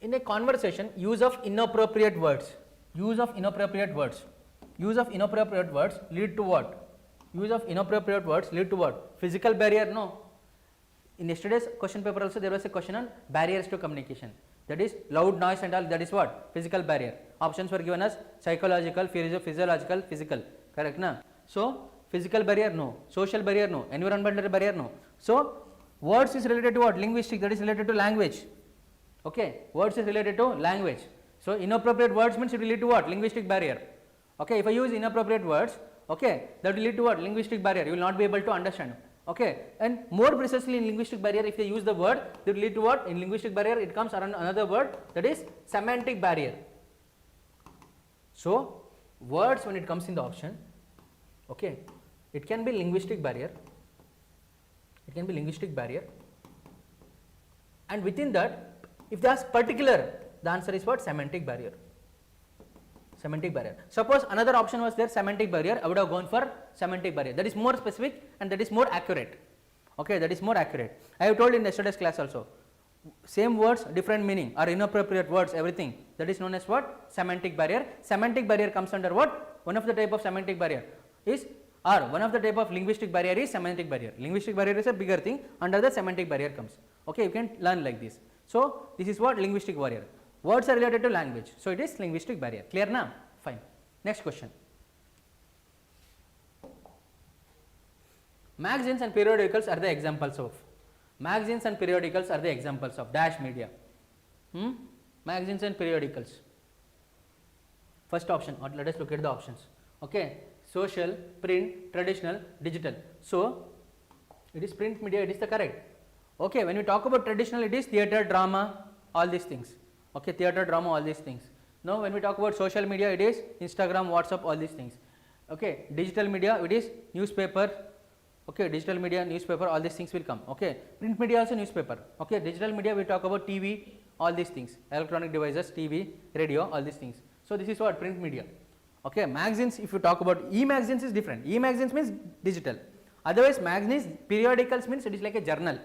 In a conversation, use of inappropriate words. Use of inappropriate words. Use of inappropriate words lead to what? Use of inappropriate words lead to what? Physical barrier? No. In yesterday's question paper also there was a question on barriers to communication. That is loud noise and all, that is what? Physical barrier. Options were given as psychological, physiological, physical. Correct na? So physical barrier no, social barrier no, environmental barrier no. So words is related to what? Linguistic, that is related to language. Okay, words is related to language. So inappropriate words means it will lead to what? Linguistic barrier. Okay, if I use inappropriate words, okay, that will lead to what? Linguistic barrier. You will not be able to understand. Okay, and more precisely in linguistic barrier, if they use the word, that will lead to what? In linguistic barrier, it comes around another word, that is semantic barrier. So words, when it comes in the option, okay, it can be linguistic barrier. It can be linguistic barrier, and within that, if they ask particular, the answer is what? Semantic barrier. Semantic barrier. Suppose another option was there, semantic barrier, I would have gone for semantic barrier. That is more specific and that is more accurate. Okay, that is more accurate. I have told in yesterday's class also, same words, different meaning, or inappropriate words, everything. That is known as what? Semantic barrier. Semantic barrier comes under what? One of the type of semantic barrier is, or one of the type of linguistic barrier is semantic barrier. Linguistic barrier is a bigger thing, under the semantic barrier comes. Okay, you can learn like this. So this is what? Linguistic barrier. Words are related to language, so it is linguistic barrier. Clear now? Fine. Next question. Magazines and periodicals are the examples of. Magazines and periodicals are the examples of dash media. Magazines and periodicals. First option, or let us look at the options. Okay, social, print, traditional, digital. So it is print media, it is the correct. Okay, when we talk about traditional, it is theatre, drama, all these things. Okay, theatre, drama, all these things. Now when we talk about social media, it is Instagram, WhatsApp, all these things. Okay, digital media, it is newspaper. Okay, digital media, newspaper, all these things will come. Okay, print media also newspaper. Okay, digital media, we talk about TV, all these things, electronic devices, TV, radio, all these things. So this is what? Print media. Okay, magazines, if you talk about e-magazines is different. E-magazines means digital. Otherwise magazines, periodicals means it is like a journal.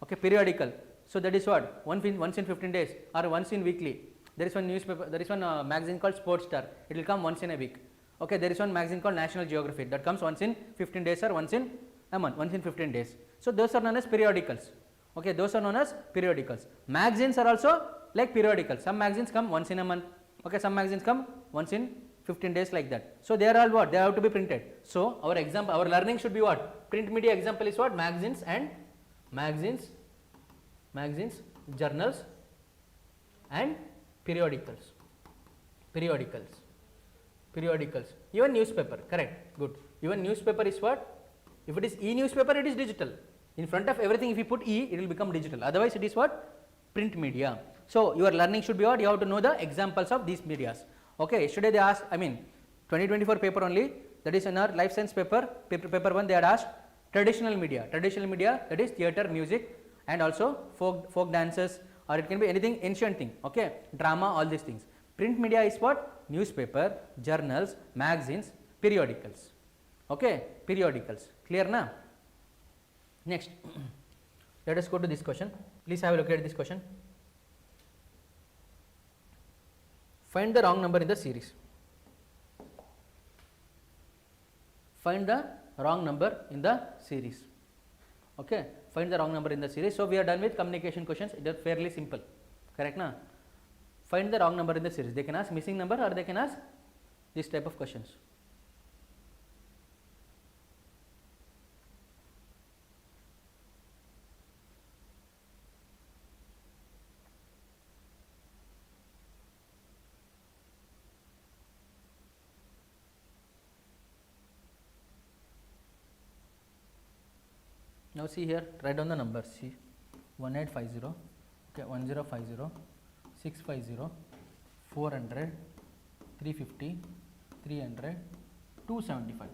Okay, periodical. So that is what? Once in 15 days or once in weekly. There is one newspaper, there is one magazine called Sports Star. It will come once in a week. Okay, there is one magazine called National Geographic that comes once in 15 days or once in a month, once in 15 days. So those are known as periodicals. Okay, those are known as periodicals. Magazines are also like periodicals. Some magazines come once in a month. Okay, some magazines come once in 15 days, like that. So they are all what? They have to be printed. So our example, our learning should be what? Print media example is what? Magazines and magazines, journals and periodicals. Even newspaper, correct, good. Even newspaper is what? If it is e-newspaper, it is digital. In front of everything, if you put e, it will become digital. Otherwise, it is what? Print media. So your learning should be what? You have to know the examples of these medias. Okay, yesterday they asked, 2024 paper only, that is in our life science paper 1, they had asked traditional media, that is theatre, music and also folk dances, or it can be anything, ancient thing, okay, drama, all these things. Print media is what? Newspaper, journals, magazines, periodicals. Okay, periodicals. Clear na? Next, let us go to this question. Please have a look at this question. Find the wrong number in the series. Find the wrong number in the series. Okay, find the wrong number in the series. So, we are done with communication questions. It is fairly simple, correct na? Find the wrong number in the series. They can ask missing number or they can ask this type of questions. Now see here, write down the numbers. See 1850, okay, 1050, 650, 400, 350, 300, 275.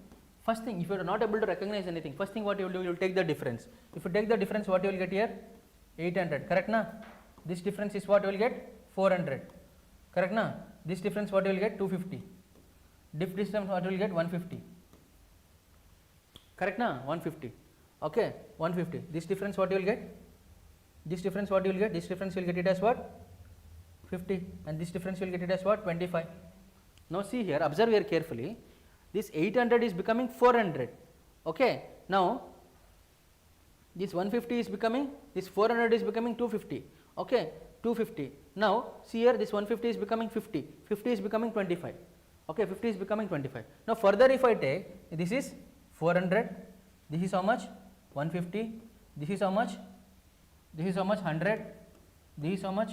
First thing, if you are not able to recognize anything, first thing what you will do, you will take the difference. If you take the difference, what you will get here? 800, correct na? This difference is what you will get? 400, correct na? This difference what you will get? 250. This difference what you will get? 150, correct na? 150. Okay, 150. This difference what you will get? This difference what you will get? This difference you will get it as what? 50, and this difference you will get it as what? 25. Now see here, observe here carefully. This 800 is becoming 400. Okay, now this 150 is becoming, this 400 is becoming 250. Okay, 250. Now see here, this 150 is becoming 50. 50 is becoming 25. Okay, 50 is becoming 25. Now further, if I take, this is 400. This is how much? 150. This is how much? This is how much? 100. This is how much?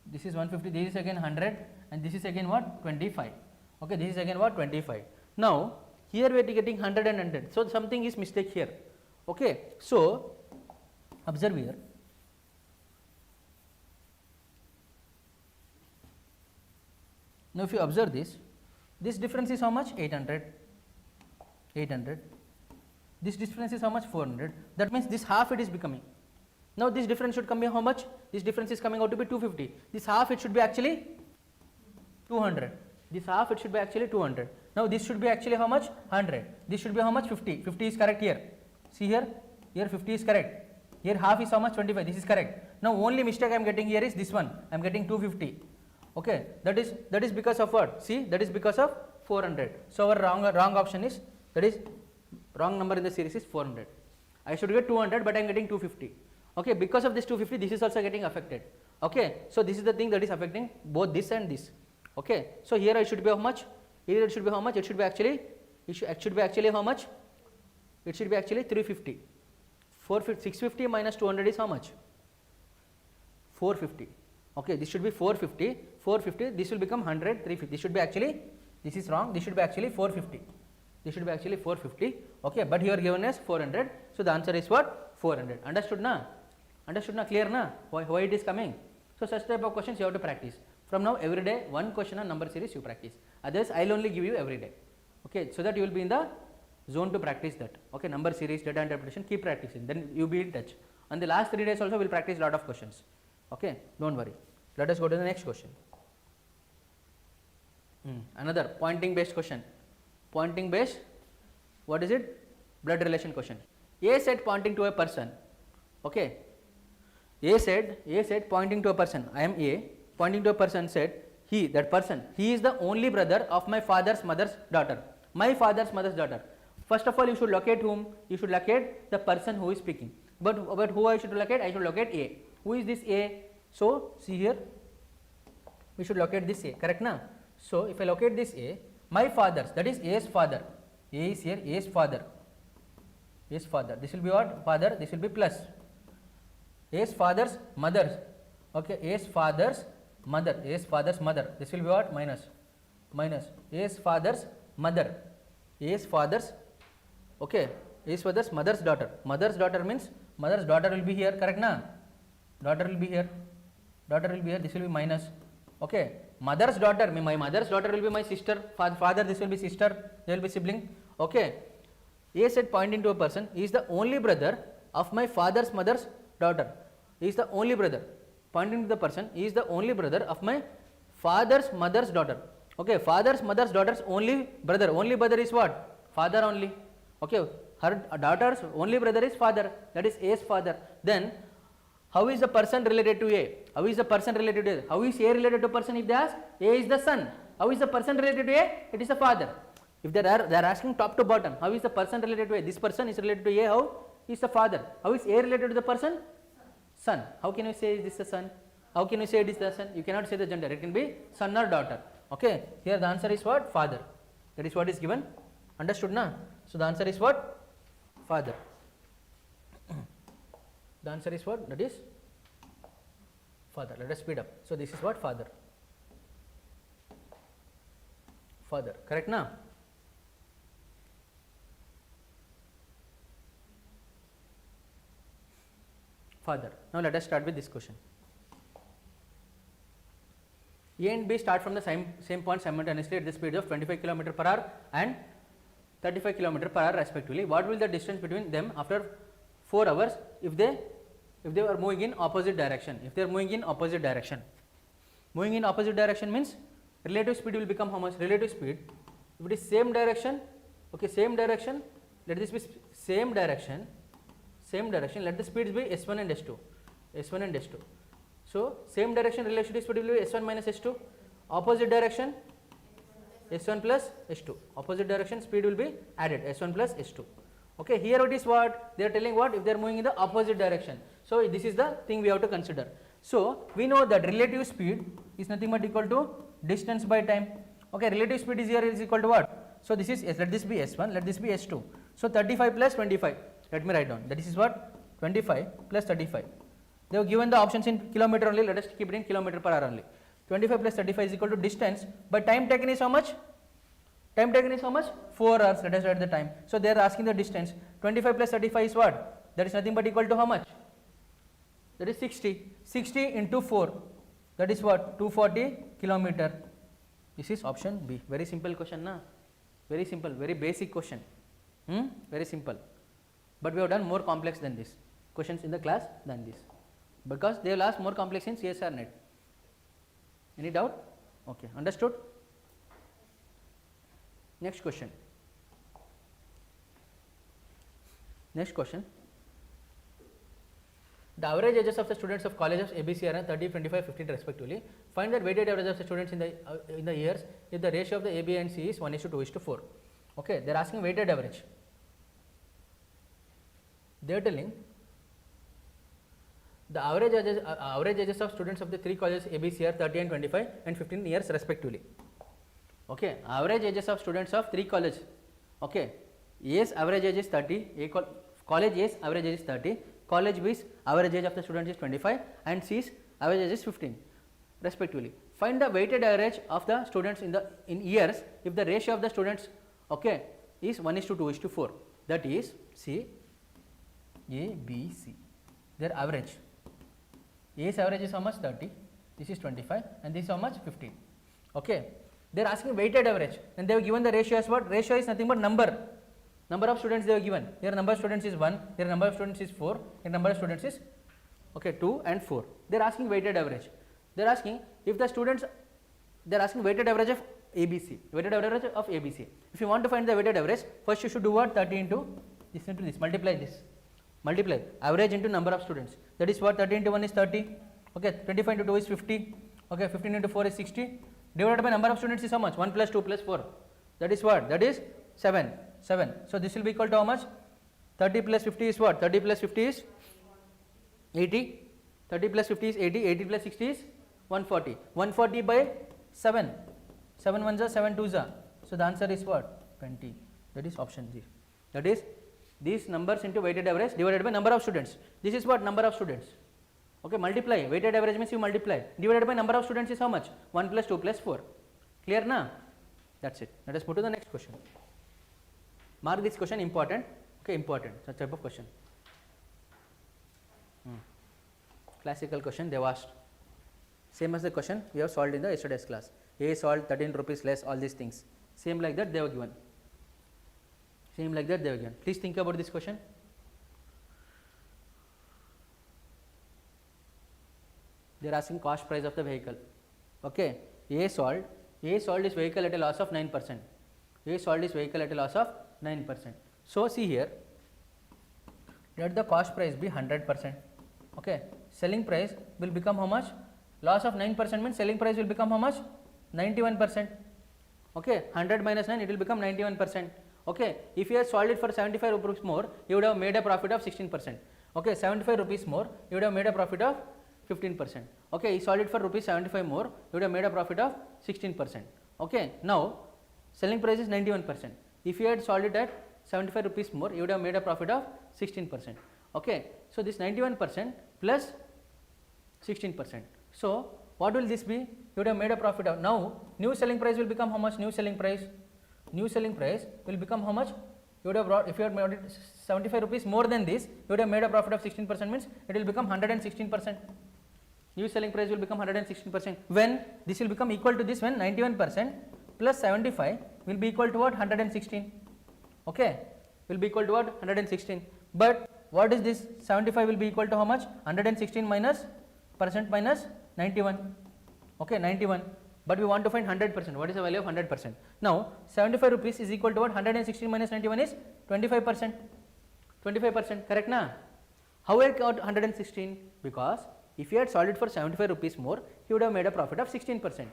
This is 150. This is again 100, and this is again what? 25. Okay, this is again what? 25. Now here we are getting 100 and 100. So something is mistake here. Okay, so observe here. Now if you observe this difference is how much? 800. 800. This difference is how much? 400. That means this half it is becoming. Now this difference should come be how much? This difference is coming out to be 250. This half it should be actually 200. This half it should be actually 200. Now this should be actually how much? 100. This should be how much? 50. 50 is correct here. See here, here 50 is correct. Here half is how much? 25. This is correct. Now only mistake I am getting here is this one. I am getting 250. Okay, that is because of what? See, that is because of 400. So our wrong option is, that is wrong number in the series is 400. I should get 200, but I am getting 250. Okay, because of this 250, this is also getting affected. Okay, so this is the thing that is affecting both this and this. Okay, so here it should be how much? Here it should be how much? It should be actually, how much? It should be actually 350. 650 minus 200 is how much? 450. Okay, this should be 450. 450. This will become 100. 350. This should be actually, this is wrong. This should be actually 450. This should be actually 450. Okay, but here given as 400. So the answer is what? 400. Understood na? Understood na? Clear na? Why it is coming? So such type of questions you have to practice. From now every day one question on number series you practice. Otherwise I will only give you every day. Okay, so that you will be in the zone to practice that. Okay, number series, data interpretation, keep practicing. Then you will be in touch. On the last 3 days also we will practice lot of questions. Okay, don't worry. Let us go to the next question. Another pointing based question. Pointing based, what is it? Blood relation question. A said pointing to a person. Okay, A said pointing to a person. I am A, pointing to a person said, he, that person, he is the only brother of my father's mother's daughter. My father's mother's daughter. First of all, you should locate whom? You should locate the person who is speaking. But who I should locate? I should locate A. Who is this A? So see here, we should locate this A, correct na? So if I locate this A, my father's, that is A's father. A is here, A's father. A's father. This will be what? Father. This will be plus. A's father's mother. Okay, A's father's mother. A's father's mother. This will be what? Minus. Minus. A's father's mother. A's father's. Okay. A's father's mother's daughter. Mother's daughter means mother's daughter will be here. Correct na? Daughter will be here. Daughter will be here. This will be minus. Okay. Mother's daughter. My mother's daughter will be my sister. Father. This will be sister. They will be sibling. Okay. A said pointing to a person, he is the only brother of my father's mother's daughter. He is the only brother. Pointing to the person, he is the only brother of my father's mother's daughter. Okay, father's mother's daughter's only brother. Only brother is what? Father only. Okay, her daughter's only brother is father. That is A's father. Then How is the person related to A? How is the person related to A? How is A related to person if they ask? A is the son. How is the person related to A? It is the father. If they are asking top to bottom, how is the person related to A? This person is related to A, how is the father? How is A related to the person? Son. How can you say is this the son? How can you say it is the son? You cannot say the gender, it can be son or daughter. Okay, here the answer is what? Father. That is what is given. Understood na? So the answer is what? Father. The answer is what? That is father. Let us speed up. So this is what? Father. Father. Correct na? Father. Now let us start with this question. A and B start from the same point simultaneously at the speed of 25 km per hour and 35 km per hour respectively. What will the distance between them after 4 hours if they are moving in opposite direction? If they are moving in opposite direction. Moving in opposite direction means relative speed will become how much? Relative speed. If it is same direction, okay, same direction, let this be same direction, let the speeds be S1 and S2, S1 and S2. So same direction relative speed will be S1 minus S2, opposite direction S1 plus S2, opposite direction speed will be added S1 plus S2. Okay, here it is what they are telling, what if they are moving in the opposite direction. So this is the thing we have to consider. So we know that relative speed is nothing but equal to distance by time. Okay, relative speed is here is equal to what? So this is, let this be S1, let this be S2. So 35 plus 25, let me write down, that is what? 25 plus 35. They have given the options in kilometer only, let us keep it in kilometer per hour only. 25 plus 35 is equal to distance, but time taken is how much? Time taken is how much? 4 hours, let us write the time. So they are asking the distance. 25 plus 35 is what? That is nothing but equal to how much? That is 60. 60 into 4, that is what? 240 kilometer. This is option B. Very simple question, na? Very simple, very basic question. Very simple. But we have done more complex than this. Questions in the class than this. Because they will ask more complex in CSIR NET. Any doubt? Okay, understood? Next question. Next question. The average ages of the students of colleges ABC are 30, 25, 15 respectively. Find the weighted average of the students in the years if the ratio of the AB and C is 1:2:4. Okay, they are asking weighted average. They are telling the average ages of students of the 3 colleges ABC are 30 and 25 and 15 years respectively. Okay, average ages of students of 3 colleges. Okay, A's average age is 30, college A's average age is 30, college B's average age of the student is 25 and C's average age is 15 respectively. Find the weighted average of the students in years if the ratio of the students, okay, is 1:2:4. That is C, A, B, C. Their average. A's average is how much? 30, this is 25 and this is how much? 15. Okay, they are asking weighted average and they have given the ratio as what? Ratio is nothing but number of students they have given. Here number of students is 1, here number of students is 4, here number of students is, okay, 2 and 4. They are asking weighted average. They are asking if the students, they are asking weighted average of ABC, weighted average of ABC. If you want to find the weighted average, first you should do what? 30 into this, multiply this. Multiply average into number of students, that is what? 30 into 1 is 30, okay, 25 into 2 is 50, okay, 15 into 4 is 60, divided by number of students is how much? 1 plus 2 plus 4, that is what? That is 7. So this will be equal to how much? 30 plus 50 is what? 30 plus 50 is 80, 30 plus 50 is 80, 80 plus 60 is 140, 140 by 7, 7 ones are 7 twos are, so the answer is what? 20, that is option G. That is these numbers into weighted average divided by number of students. This is what? Number of students. Okay, multiply. Weighted average means you multiply. Divided by number of students is how much? 1 plus 2 plus 4. Clear na? That's it. Let us move to the next question. Mark this question important. Okay, important. Such type of question. Classical question they have asked. Same as the question we have solved in the yesterday's class. A solved 13 rupees less, all these things. Same like that they have given. Same like that they have given. Please think about this question. They are asking cost price of the vehicle. Okay, A solved is vehicle at a loss of 9%. A solved is vehicle at a loss of 9%. So see here, let the cost price be 100%. Okay, selling price will become how much? Loss of 9% means selling price will become how much? 91%. Okay, 100 minus 9, it will become 91%. Okay, if you had sold it for 75 rupees more, you would have made a profit of 16%. Okay, 75 rupees more, you would have made a profit of 15%. Okay, you sold it for rupees 75 more, you would have made a profit of 16%. Okay, now selling price is 91%. If you had sold it at 75 rupees more, you would have made a profit of 16%. Okay, so this 91% plus 16%. So what will this be? You would have made a profit of, now new selling price will become how much? New selling price will become how much? You would have brought, if you had made it 75 rupees more than this, you would have made a profit of 16%, means it will become 116%. New selling price will become 116%. When this will become equal to this, when 91% plus 75 will be equal to what? 116. Okay, will be equal to what? 116. But what is this? 75 will be equal to how much? 116 minus percent minus 91. Okay, 91. But we want to find 100%. What is the value of 100%? Now 75 rupees is equal to what? 116 minus 91 is 25%. 25%, correct na? How I got 116? Because if you had sold it for 75 rupees more, you would have made a profit of 16%.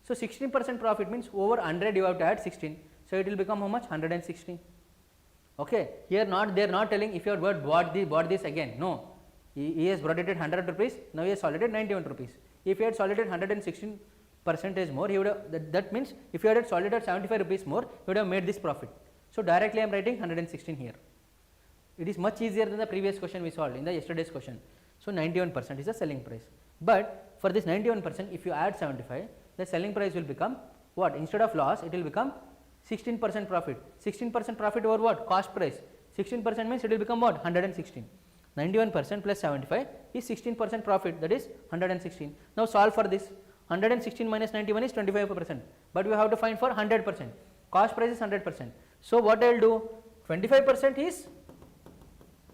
So 16% profit means over 100 you have to add 16. So it will become how much? 116. Okay, here they are not telling if you have bought this again. No, he has brought it at 100 rupees. Now he has sold it at 91 rupees. If he had sold it at 116 percentage more, he would have, that means if you had sold it at 75 rupees more, you would have made this profit. So directly I am writing 116 here. It is much easier than the previous question we solved in the yesterday's question. So 91% is the selling price. But for this 91%, if you add 75, the selling price will become what? Instead of loss, it will become 16% profit. 16% profit over what? Cost price. 16% means it will become what? 116. 91% plus 75 is 16% profit, that is 116. Now solve for this. 116 minus 91 is 25%, but we have to find for 100%. Cost price is 100%. So what I will do? 25% is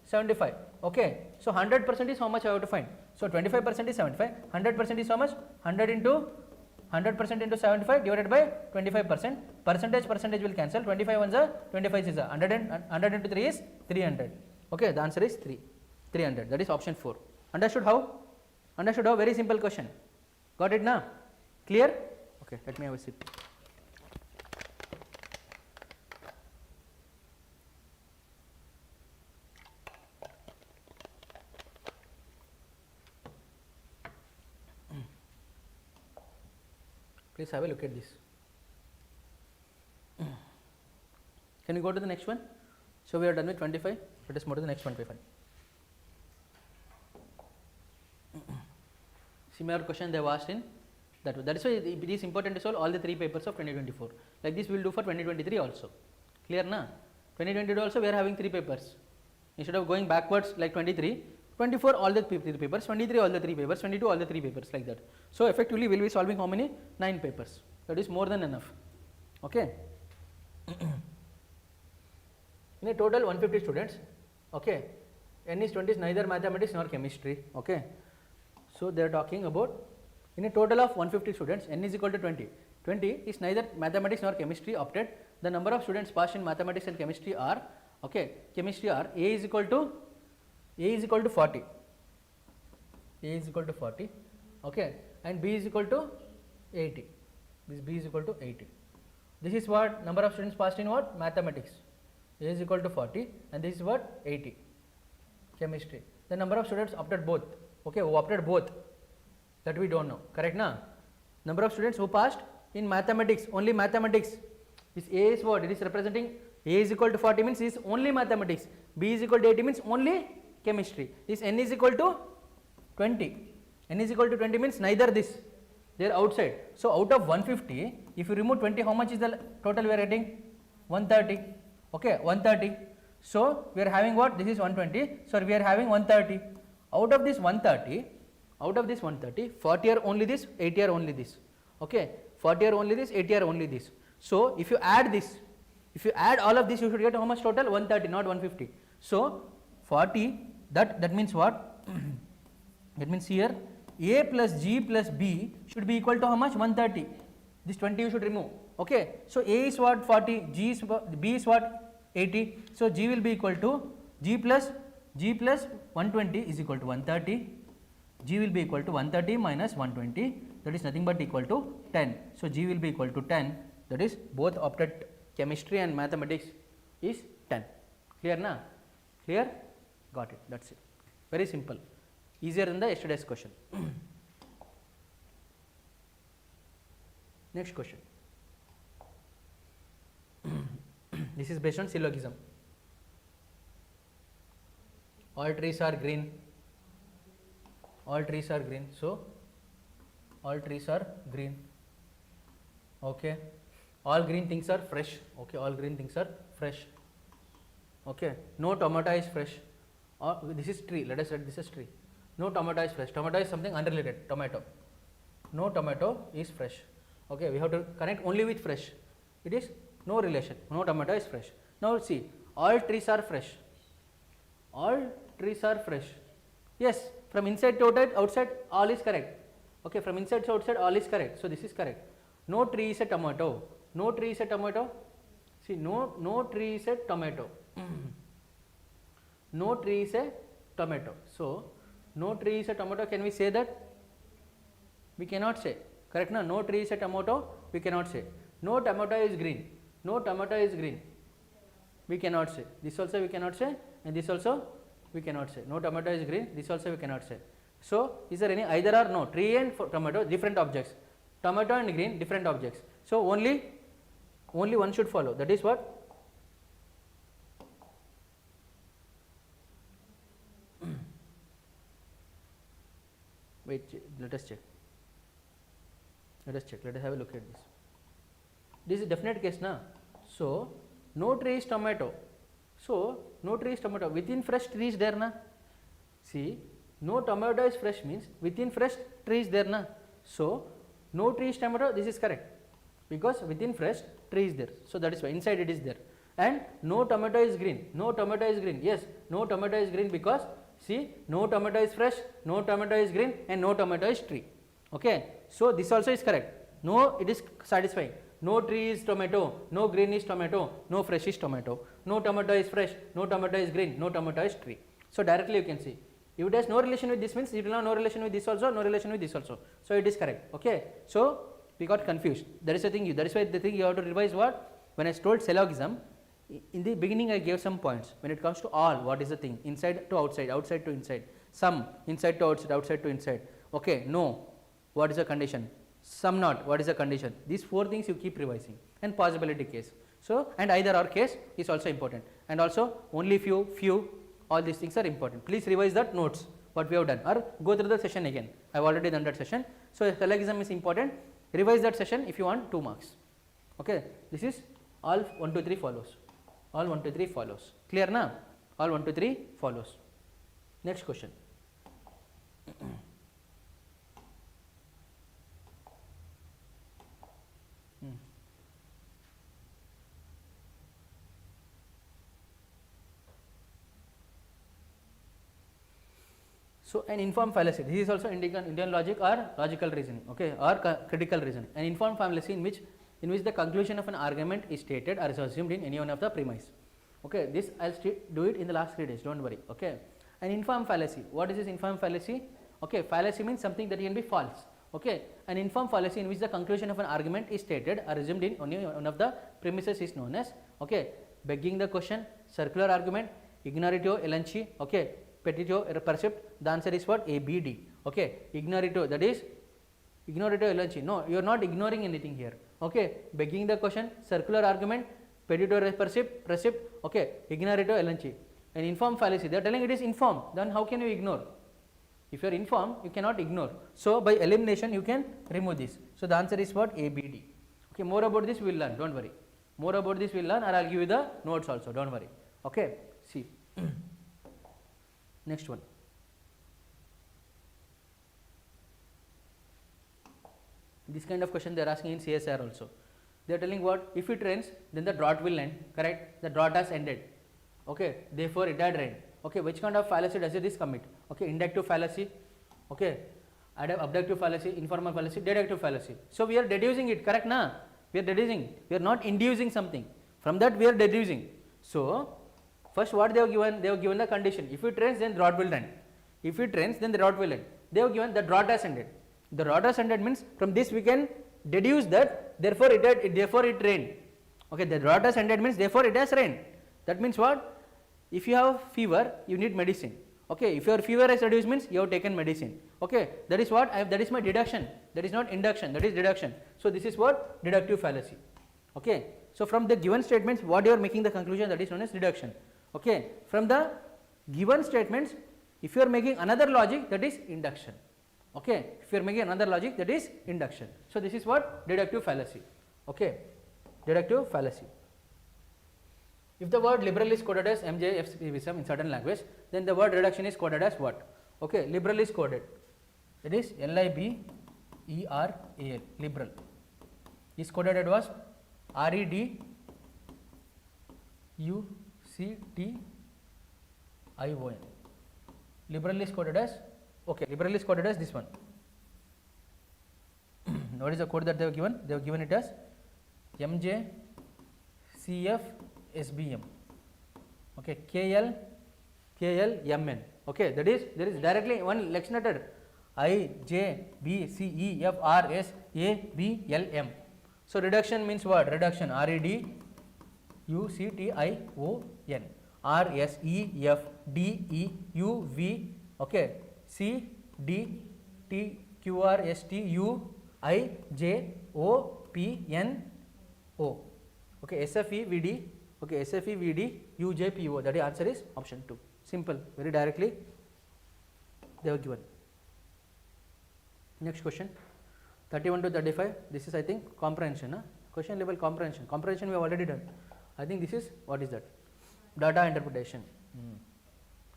75. Okay. So 100% is how much I have to find? So 25% is 75. 100% is how much? 100% into 75 divided by 25%. Percentage will cancel. 25 ones are 25 is 100 and 100 into 3 is 300. Okay. The answer is 300. That is option 4. Understood how? Understood how? Very simple question. Got it now? Clear? Okay. Let me have a sip. Please have a look at this. Can we go to the next one? So we are done with 25. Let us move to the next 25. Similar question they have asked in that way. That is why it is important to solve all the 3 papers of 2024. Like this we will do for 2023 also. Clear na? 2022 also we are having 3 papers. Instead of going backwards like 23, 24 all the 3 papers, 23 all the 3 papers, 22 all the 3 papers, like that. So effectively we will be solving how many? 9 papers. That is more than enough. Okay. In a total 150 students, okay, N is 20 is neither mathematics nor chemistry. Okay. So they are talking about in a total of 150 students, N is equal to 20. 20 is neither mathematics nor chemistry opted. The number of students passed in mathematics and chemistry are, okay, chemistry are A is equal to 40. A is equal to 40. Okay, and B is equal to 80. This B is equal to 80. This is what number of students passed in what? Mathematics. A is equal to 40 and this is what? 80. Chemistry. The number of students opted both. Okay, who opted both, that we don't know. Correct na? Number of students who passed in mathematics, only mathematics. This A is what? It is representing A is equal to 40 means is only mathematics. B is equal to 80 means only chemistry. This N is equal to 20. N is equal to 20 means neither this. They are outside. So out of 150, if you remove 20, how much is the total we are getting? 130. Okay, 130. So we are having what? This is 120. So we are having 130. Out of this 130, 40 are only this, 80 are only this. Okay, 40 are only this, 80 are only this. So if you add this, if you add all of this, you should get how much total? 130, not 150. So 40, that means what? That means here A plus G plus B should be equal to how much? 130. This 20 you should remove. Okay, so A is what? 40, B is what? 80. So G will be equal to G plus 120 is equal to 130 G will be equal to 130 minus 120, that is nothing but equal to 10. So, G will be equal to 10, that is both opted chemistry and mathematics is 10. Clear na? Clear? Got it, that is it. Very simple, easier than the yesterday's question. Next question. This is based on syllogism. All trees are green. All trees are green. So, all trees are green. Okay. All green things are fresh. Okay. All green things are fresh. Okay. No tomato is fresh. This is tree. Let us say this is tree. No tomato is fresh. Tomato is something unrelated. Tomato. No tomato is fresh. Okay. We have to connect only with fresh. It is no relation. No tomato is fresh. Now see. All trees are fresh. All trees are fresh. Yes. From inside to outside, all is correct. Okay, from inside to outside, all is correct. So, this is correct. No tree is a tomato. No tree is a tomato. See, no tree is a tomato. No tree is a tomato. So, no tree is a tomato. Can we say that? We cannot say. Correct? No? No tree is a tomato. We cannot say. No tomato is green. No tomato is green. We cannot say. This also we cannot say, and this also we cannot say. No tomato is green, this also we cannot say. So, is there any either or? No, tree and tomato different objects, tomato and green different objects. So, only one should follow, that is what? Wait, let us check. Let us have a look at this. This is definite case na. So, no tree is tomato. So, no tree is tomato, within fresh tree is there na. See, no tomato is fresh means within fresh tree is there na. So, no tree is tomato, this is correct, because within fresh tree is there. So, that is why inside it is there. And no tomato is green, no tomato is green, yes, no tomato is green because see, no tomato is fresh, no tomato is green and no tomato is tree. Okay. So, this also is correct, no, it is satisfying. No tree is tomato, no green is tomato, no fresh is tomato, no tomato is fresh, no tomato is green, no tomato is tree. So, directly you can see. If it has no relation with this means it will have no relation with this also, no relation with this also. So, it is correct. Okay. So, we got confused. That is the thing. That is why the thing you have to revise what? When I told syllogism, in the beginning I gave some points. When it comes to all, what is the thing? Inside to outside, outside to inside. Some, inside to outside, outside to inside. Okay. No. What is the condition? Some not, what is the condition? These 4 things you keep revising, and possibility case. So, and either or case is also important, and also only few, all these things are important. Please revise that notes what we have done, or go through the session again. I have already done that session. So, syllogism is important, revise that session if you want 2 marks. Okay. This is all 1, 2, 3 follows, all 1, 2, 3 follows. Clear na? All 1, 2, 3 follows. Next question. So, an informed fallacy, this is also Indian logic or logical reasoning, okay, or critical reasoning. An informed fallacy in which the conclusion of an argument is stated or is assumed in any one of the premise. Okay, this I will do it in the last 3 days, do not worry. Okay. An informed fallacy, what is this informed fallacy? Okay, fallacy means something that can be false. Okay, an informed fallacy in which the conclusion of an argument is stated or assumed in only one of the premises is known as, okay, begging the question, circular argument, ignoratio elenchi, okay, petitio percept. The answer is what? A, B, D. Okay, ignoratio, that is ignoratio elenchi. No, you are not ignoring anything here. Okay, begging the question, circular argument, petitio percept. Okay, ignoratio elenchi. An informed fallacy, they are telling it is informed. Then how can you ignore? If you are informed, you cannot ignore. So, by elimination, you can remove this. So, the answer is what? A, B, D. Okay, more about this we will learn. Don't worry. More about this we will learn, or I will give you the notes also. Don't worry. Okay. See. Next one. This kind of question they are asking in CSIR also. They are telling what? If it rains, then the drought will end. Correct? The drought has ended. Okay. Therefore, it had rained. Okay. Which kind of fallacy does this commit? Okay. Inductive fallacy. Okay. Abductive fallacy, informal fallacy, deductive fallacy. So, we are deducing it. Correct? Na? We are deducing. We are not inducing something. From that, we are deducing. So, first what they have given? They have given the condition. If it rains, then drought will end. If it rains, then the drought will end. they have given the drought has ended. The drought has ended means from this we can deduce that therefore it rained. Okay, the drought has ended means therefore it has rained. That means what? If you have fever, you need medicine. Okay, if your fever is reduced means you have taken medicine. Okay, that is what that is my deduction. That is not induction, that is deduction. So this is what? Deductive fallacy. Okay, so from the given statements what you are making the conclusion, that is known as deduction. Okay, from the given statements if you are making another logic, that is induction. Okay, if you are making another logic, that is induction. So this is what? Deductive fallacy. Okay, deductive fallacy. If the word liberal is coded as MJFism in certain language, then the word reduction is coded as what? Okay, liberal is coded, that is LIBERAL, liberal is coded as was REDUCTION. Liberal is coded as, okay, liberal is coded as this one. What is the code that they have given? They have given it as MJCFSBM. Okay, KLMN. Okay, that is there is directly one lex noted IJBCEFRSABLM. So reduction means what? Reduction REDUCTION. RSEFDEUV, okay, CDTQRSTUIJOPNO, okay, SFEVD, okay, SFEVDUJPO. That answer is option 2. Simple, very directly they have given. Next question, 31 to 35. This is I think comprehension. Question level comprehension. Comprehension we have already done. I think this is, what is that? Data interpretation.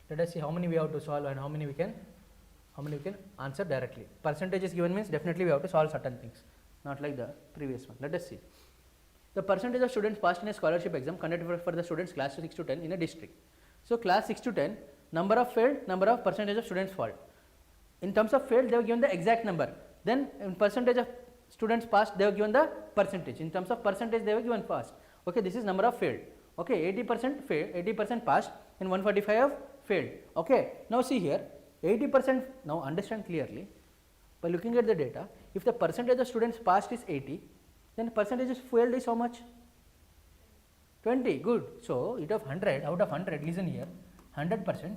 Let us see how many we have to solve and how many we can answer directly. Percentage is given means definitely we have to solve certain things, not like the previous one. Let us see. The percentage of students passed in a scholarship exam conducted for the students class 6 to 10 in a district. So class 6 to 10, number of failed, number of percentage of students failed. In terms of failed, they have given the exact number. Then in percentage of students passed, they have given the percentage. In terms of percentage, they have given passed. Okay, this is number of failed. Okay, 80% failed, 80% passed, and 145 have failed. Okay, now see here, 80%. Now understand clearly by looking at the data. If the percentage of students passed is 80, then percentage of failed is how much? 20. Good. So out of 100, listen here, 100%,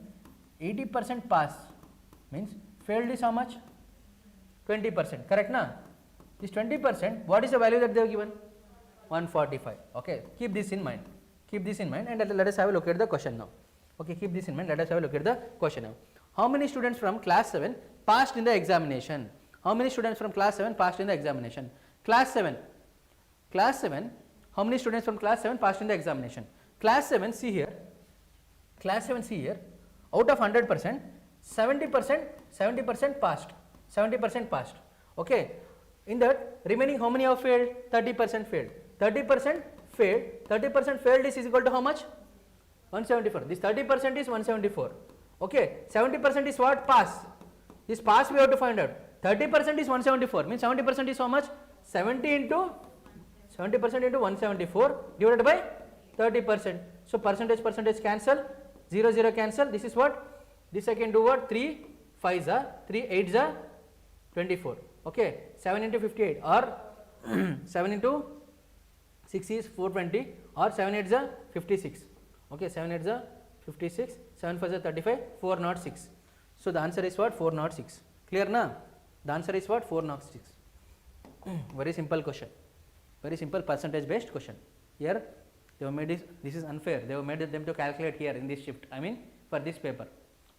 80% pass means failed is how much? 20%. Correct na? This 20%, what is the value that they have given? 145. Okay, keep this in mind. Keep this in mind, and let us have a look at the question now. Okay, keep this in mind. Let us have a look at the question now. How many students from class 7 passed in the examination? How many students from class 7 passed in the examination? Class 7. How many students from class 7 passed in the examination? Class 7, see here. Class 7, see here. Out of 100%, 70% passed. 70% passed. Okay. In that, remaining how many have failed? 30% failed. 30% failed. 30% failed is equal to how much? 174. This 30% is 174. Okay. 70% is what? Pass. This pass we have to find out. 30% is 174. Means 70% is how much? 70% into 174 divided by 30%. So percentage cancel. 0 0 cancel. This is what? This I can do what? 3 5s are 3 8s are 24. Okay, 7 into 58 or 7 into 6 is 420 or 7 8s are 56. Okay, 7 8s are 56, 7 5s are 35, 406. So the answer is what? 406. Clear na? The answer is what? 406. Very simple question. Very simple percentage based question. Here they have made this is unfair. They have made them to calculate here in this shift. I mean for this paper.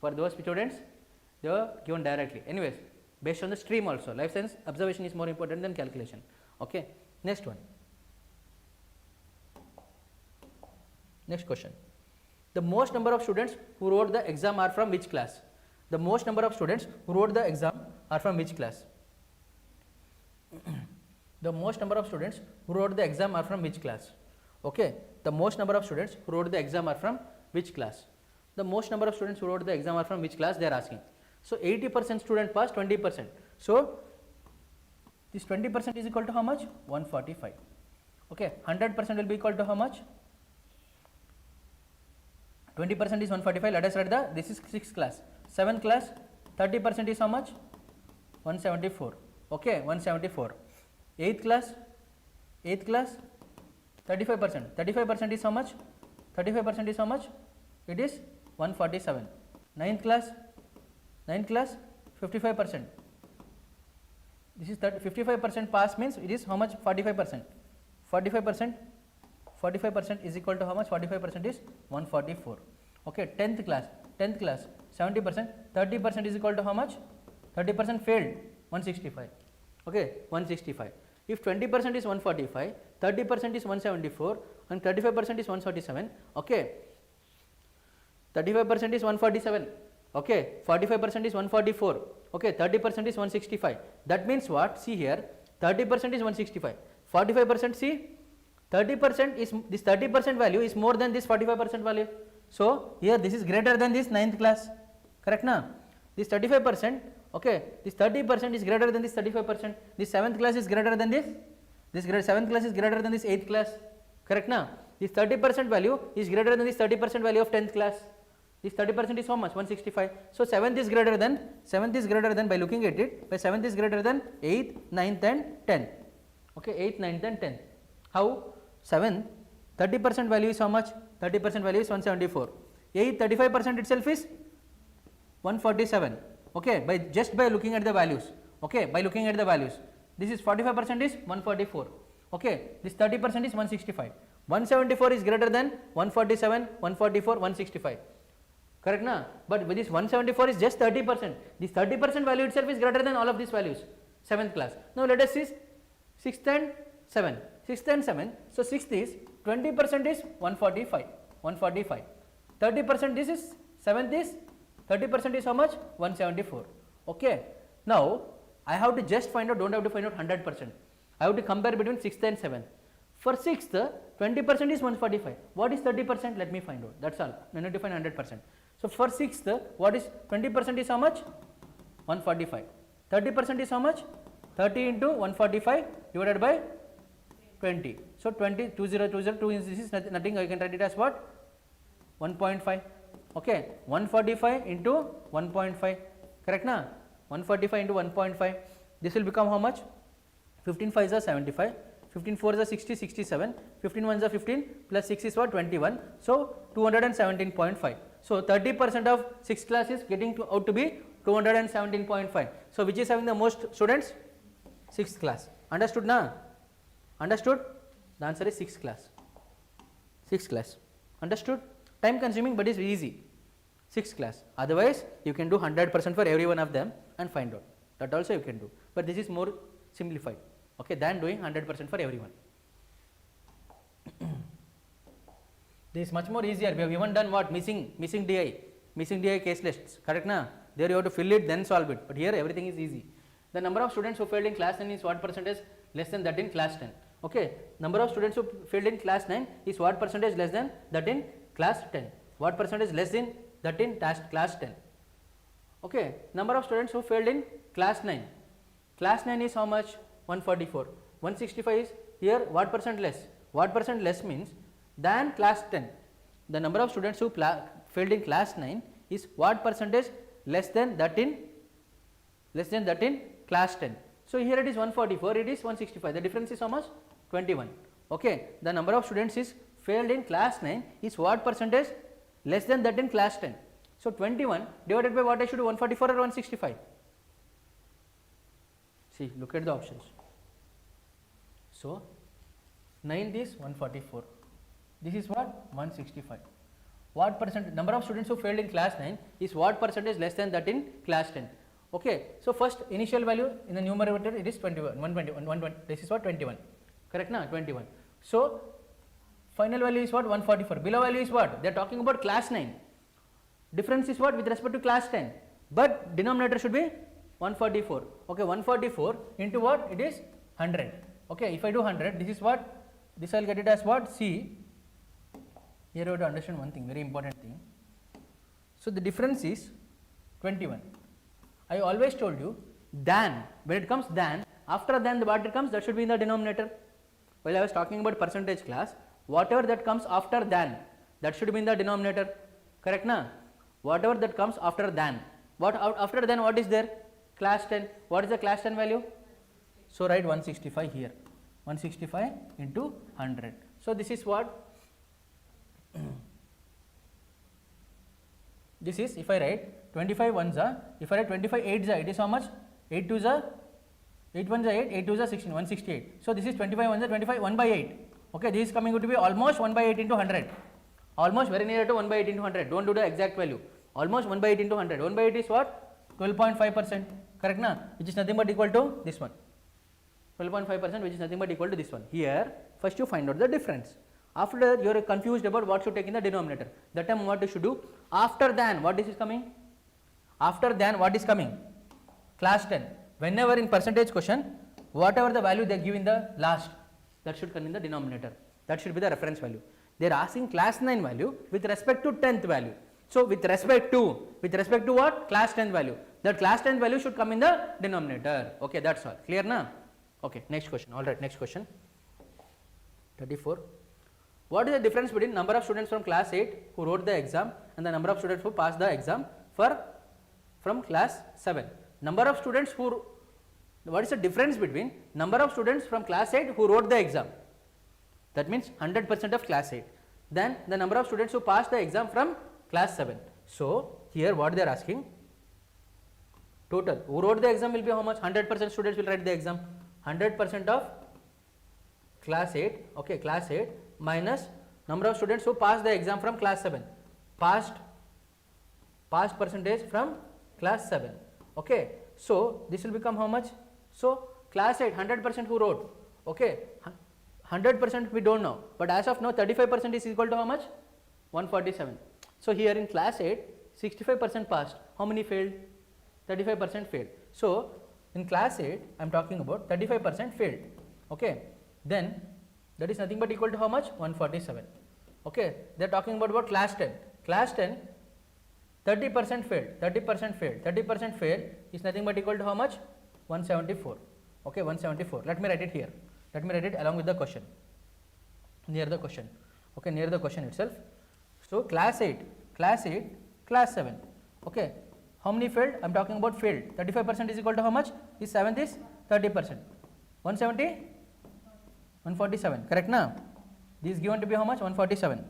For those students, they were given directly. Anyways, based on the stream also, life science observation is more important than calculation. Okay, next one. Next question. The most number of students who wrote the exam are from which class? The most number of students who wrote the exam are from which class? The most number of students who wrote the exam are from which class? Okay, the most number of students who wrote the exam are from which class? The most number of students who wrote the exam are from which class? They are asking. So 80% student pass, 20%. So this 20% is equal to how much? 145. Okay, 100% will be equal to how much? 20% is 145. Let us write this is 6th class. 7th class, 30% is how much? 174. Okay, 174. 8th class, 35%. 35% is how much? 35% is how much? It is 147. 9th class, 55%. This is 55% pass means it is how much? 45%. 45% is equal to how much? 45% is 144. Okay, 10th class, 70%. 30% is equal to how much? 30% failed, 165. Okay, 165. If 20% is 145, 30% is 174 and 35% is 147. Okay, 35% is 147. Okay, 45% is 144. Okay, 30% is 165. That means what? See here, 30% is 165. 45%, see, 30% is, this 30% value is more than this 45% value. So here this is greater than this 9th class. Correct na? This 35%, okay, this 30% is greater than this 35%. This 7th class is greater than this. This 7th class is greater than this 8th class. Correct na? This 30% value is greater than this 30% value of 10th class. This 30% is how much? 165. So 7th is greater than by looking at it, by 7th is greater than 8th, 9th and 10th. Okay, 8th, 9th and 10th. How? 7th, 30% value is how much? 30% value is 174. 8th, 35% itself is 147. Okay, just by looking at the values. Okay, by looking at the values. This is 45% is 144. Okay, this 30% is 165. 174 is greater than 147, 144, 165. Correct na? But with this 174 is just 30%. This 30% value itself is greater than all of these values. 7th class. Now let us see 6th and 7. 6th and 7. So 6th is 20% is 145. 30% this is 7th is 30% is how much? 174. Okay. Now I have to just find out, don't have to find out 100%. I have to compare between 6th and 7th. For 6th, 20% is 145. What is 30%? Let me find out. That's all. I need to find 100%. So for 6th, what is 20% is how much? 145. 30% is how much? 30 into 145 divided by 20. So 20, 2020, this is nothing. I can write it as what? 1.5. Okay, 145 into 1.5. Correct na? 145 into 1.5. This will become how much? 15 5s are 75. 15 4s are 60, 67. 15 1s are 15 plus 6 is what? 21. So 217.5. So 30% of 6th class is getting out to be 217.5. So which is having the most students? 6th class. Understood na? Understood? The answer is 6th class. 6th class. Understood? Time consuming but is easy. 6th class. Otherwise you can do 100% for every one of them and find out. That also you can do. But this is more simplified, okay, than doing 100% for everyone. This is much more easier. We have even done what? Missing DI case lists. Correct na? There you have to fill it then solve it. But here everything is easy. The number of students who failed in class 9 is what percentage? Less than that in class 10. Okay. Number of students who failed in class 9 is what percentage less than that in class 10. What percentage less than that in class 10. Okay. Number of students who failed in class 9. Class 9 is how much? 144. 165 is here what percent less? What percent less means than class 10. The number of students who failed in class 9 is what percentage less than that in class 10. So here it is 144, it is 165. The difference is how much? 21. Okay. The number of students is failed in class 9 is what percentage less than that in class 10. So 21 divided by what I should do? 144 or 165? See, look at the options. So 9th is 144. This is what? 165. What percent? Number of students who failed in class 9 is what percentage less than that in class 10? Okay. So first initial value in the numerator it is 21, 120. This is what? 21. Correct na? 21. So final value is what? 144. Below value is what? They are talking about class 9. Difference is what? With respect to class 10. But denominator should be 144. Okay. 144 into what? It is 100. Okay. If I do 100, this is what? This I will get it as what? C. Here you have to understand one thing, very important thing. So the difference is 21. I always told you than, when it comes than, after than the what it comes, that should be in the denominator. While I was talking about percentage class, whatever that comes after than, that should be in the denominator. Correct na? Whatever that comes after than. What after than what is there? Class 10, what is the class 10 value? So write 165 here, 165 into 100. So this is what? This is, if I write 25 ones are, if I write 25 eights are, it is how much? 8 twos are, 8 ones are 8, 8 twos are 16, 168. So this is 25 ones are 25, 1 by 8. Okay, this is coming to be almost 1 by 8 into 100. Almost very near to 1 by 8 into 100. Don't do the exact value. Almost 1 by 8 into 100. 1 by 8 is what? 12.5%. Correct na? Which is nothing but equal to this one. 12.5%, which is nothing but equal to this one. Here, first you find out the difference. After that, you are confused about what should take in the denominator. That time what you should do? After than, what is coming? After than, what is coming? Class 10. Whenever in percentage question, whatever the value they give in the last, that should come in the denominator. That should be the reference value. They are asking class 9 value with respect to 10th value. So with respect to what? Class 10 value. That class 10 value should come in the denominator. Okay, that's all. Clear na? Okay, next question. All right, next question. 34. What is the difference between number of students from class 8 who wrote the exam and the number of students who passed the exam from class 7? Number of students who, what is the difference between number of students from class 8 who wrote the exam? That means 100% of class 8. Then the number of students who passed the exam from class 7. So here what they are asking, total who wrote the exam will be how much? 100% students will write the exam. 100% of class 8, okay, class 8 minus number of students who passed the exam from class 7. Passed percentage from class 7. Okay, so this will become how much? So class 8, 100% who wrote, okay, 100% we don't know, but as of now 35% is equal to how much? 147. So here in class 8, 65% passed. How many failed? 35% failed. So in class 8, I am talking about 35% failed. Okay, then that is nothing but equal to how much? 147. Okay, they are talking about what? Class 10. Class 10, 30% failed, 30% failed, 30% failed is nothing but equal to how much? 174. Okay, 174. Let me write it here. Let me write it along with the question, near the question. Okay, near the question itself. So class 8, class 7. Okay, how many failed? I am talking about failed. 35% is equal to how much? This 7th is 30%. 170, 147. Correct na? This is given to be how much? 147.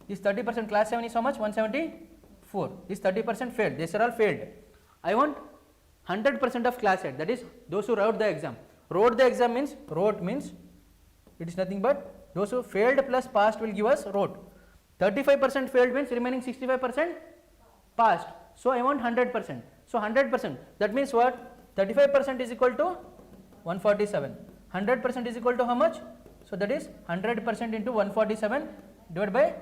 This 30% class 7 is how much? 174. This 30% failed. These are all failed. I want 100% of class 8. That is those who wrote the exam. Wrote the exam means, wrote means it is nothing but those who failed plus passed will give us wrote. 35% failed means remaining 65% passed. So I want 100%. So 100%, that means what? 35% is equal to 147. 100% is equal to how much? So that is 100% into 147 divided by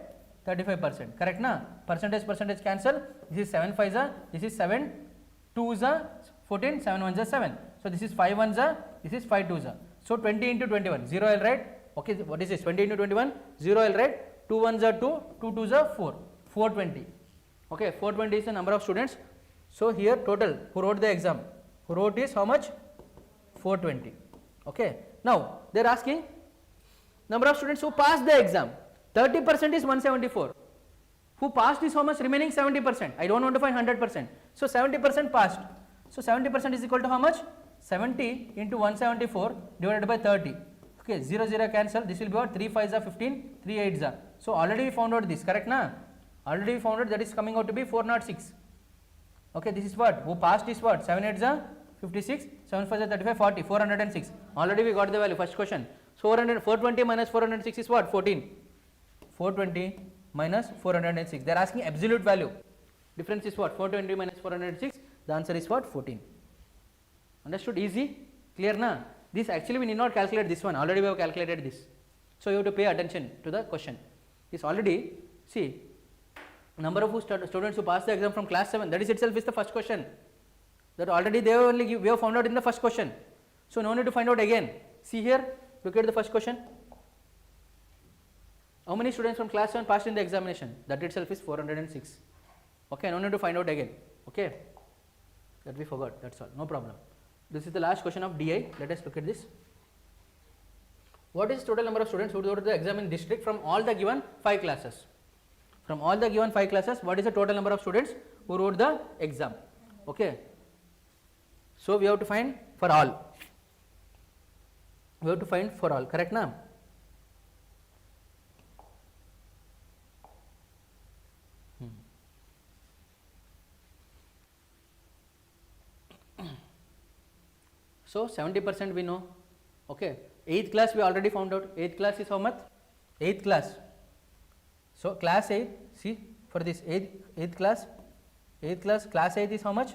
35%. Correct na? Percentage cancel. This is 7 5s are, this is 7 2s are 14, 7 1s are 7. So this is 5 1s are, this is 5 2s are. So 20 into 21, 0 I will write. Okay, what is this? 20 into 21, 0 I will write. 2 1s are 2, 2 2s are 4, 420. Okay, 420 is the number of students. So here total who wrote the exam, who wrote is how much? 420. Okay, now they are asking number of students who passed the exam. 30% is 174. Who passed is how much? Remaining 70%. I don't want to find 100%. So 70% passed. So 70% is equal to how much? 70 into 174 divided by 30. Okay, 0 0 cancel. This will be what? 3 5s are 15, 3 8s are. So already we found out this, correct na? Already we found out that is coming out to be 406. Okay, this is what? Who passed is what? 7 8s are 56, 7 5s are 35, 40, 406. Already we got the value. First question. So 420 minus 406 is what? 14. 420 minus 406. They are asking absolute value. Difference is what? 420 minus 406. The answer is what? 14. Understood? Easy? Clear na? This actually we need not calculate this one. Already we have calculated this. So you have to pay attention to the question. This already, see, number of students who passed the exam from class 7, that is itself is the first question. That already they only we have found out in the first question. So no need to find out again. See here, look at the first question. How many students from class 7 passed in the examination? That itself is 406. Okay, no need to find out again. Okay, that we forgot, that's all, no problem. This is the last question of DI. Let us look at this. What is total number of students who wrote the exam in district from all the given 5 classes? From all the given 5 classes, what is the total number of students who wrote the exam? Okay, So we have to find for all. We have to find for all, correct na? So 70% we know. Okay. 8th class we already found out. 8th class is how much? 8th class. So class 8, see for this 8th class, class 8 is how much?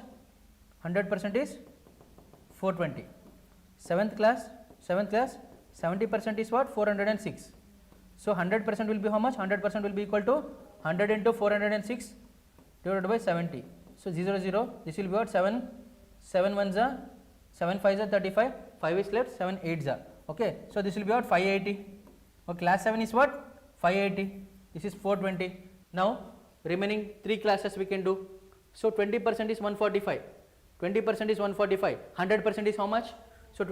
100% is 420. 7th class, 70% is what? 406. So 100% will be how much? 100% will be equal to 100 into 406 divided by 70. So 0 0, this will be what? 7 1s are 7 5s are 35, 5 is left, 7 8s are. Okay. So this will be what? 580. Okay. Class 7 is what? 580. This is 420. Now remaining 3 classes we can do. So 20% is 145. 20% is 145. 100% is how much? So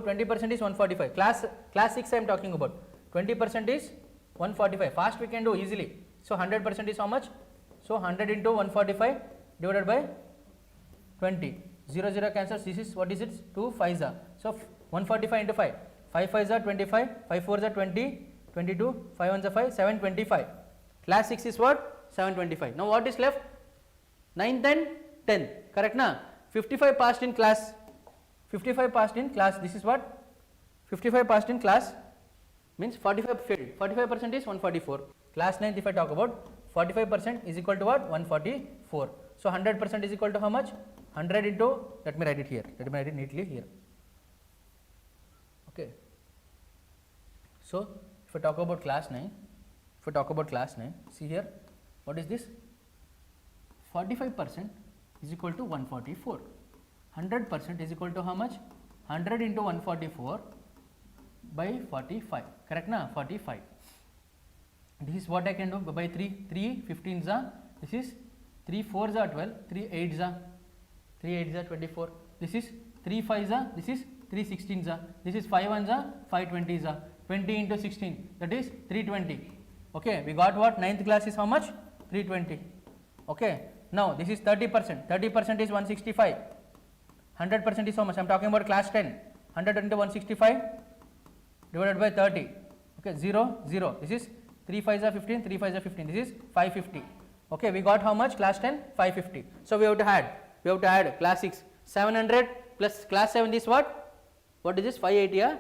20% is 145. Class 6 I am talking about. 20% is 145. Fast we can do easily. So 100% is how much? So 100 into 145 divided by 20. 0 0 cancels. This is what is it? 2 5s are. So 145 into 5. 5 5s are 25. 5 4s are 20. 22. 5 1s are 5. 725. Class 6 is what? 725. Now what is left? 9th and 10th. Correct na? 55 passed in class. 55 passed in class. This is what? 55 passed in class means 45 failed. 45% is 144. Class 9th if I talk about, 45% is equal to what? 144. So 100% is equal to how much? 100 into, let me write it here. Let me write it neatly here. Okay. So if I talk about class 9, see here, what is this? 45% is equal to 144. 100% is equal to how much? 100 into 144 by 45. Correct na? 45. This is what I can do by 3 15s are. This is 3 4s are 12. 3 8s are. 3 8s are 24. This is 3 5s are. This is 3 16s are. This is 5 1s are. 5 20s are. 20 into 16. That is 320. Okay. We got what? 9th class is how much? 320. Okay. Now this is 30%. 30% is 165. 100% is how much? I am talking about class 10. 100 into 165 divided by 30. Okay. 0 0. This is 3 5s are 15. 3 5s are 15. This is 550. Okay. We got how much? Class 10 550. So we have to add. We have to add class 6 700 plus class 7 is what? What is this? 580. Yeah?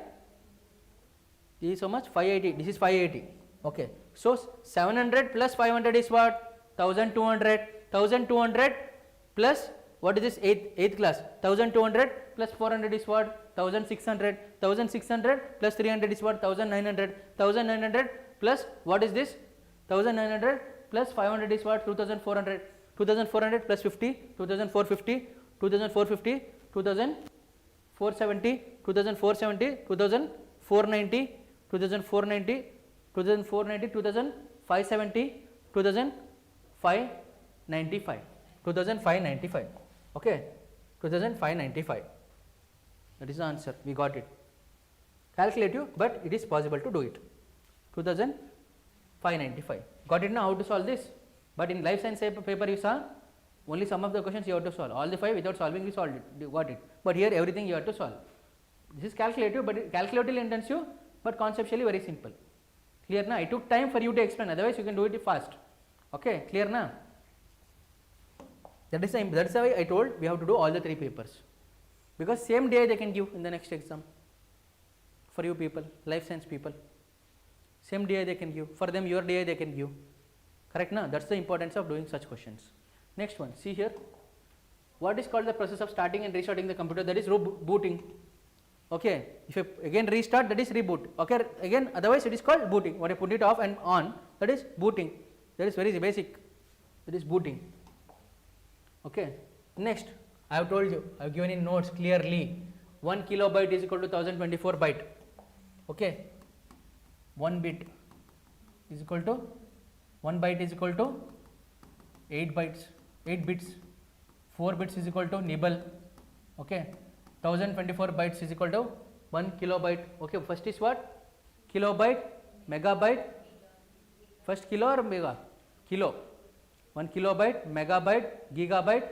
This is how much? 580. This is 580. Okay. So 700 plus 500 is what? 1200. 1200 plus what is this? 8th class. 1200 plus 400 is what? 1600. 1600 plus 300 is what? 1900. 1900 plus what is this? 1900 plus 500 is what? 2400. 2400 plus 50, 2450, 2450, 2470, 2470, 2490, 2490, 2490, 2570, 2595, 2595. Okay, 2595. That is the answer. We got it. Calculative, but it is possible to do it. 2595. Got it now? How to solve this? But in life science paper you saw only some of the questions you have to solve. All the 5 without solving we solved it. You got it. But here everything you have to solve. This is calculative, but calculatively intensive, but conceptually very simple. Clear na? I took time for you to explain. Otherwise you can do it fast. Okay. Clear na? That's why I told we have to do all the 3 papers. Because same day they can give in the next exam. For you people, life science people. Same day they can give. For them your day they can give. Correct na? That's the importance of doing such questions. Next one, see here. What is called the process of starting and restarting the computer? That is booting. Okay. If you again restart, that is reboot. Okay. Again, otherwise it is called booting. When I put it off and on, that is booting. That is very basic. That is booting. Okay. Next, I have told you, I have given in notes clearly. 1 kilobyte is equal to 1024 byte. Okay. 1 bit is equal to 1 byte is equal to 8 bytes, 8 bits, 4 bits is equal to nibble. Okay. 1024 bytes is equal to 1 kilobyte. Okay. First is what? Kilobyte, megabyte. First kilo or mega? Kilo. 1 kilobyte, megabyte, gigabyte,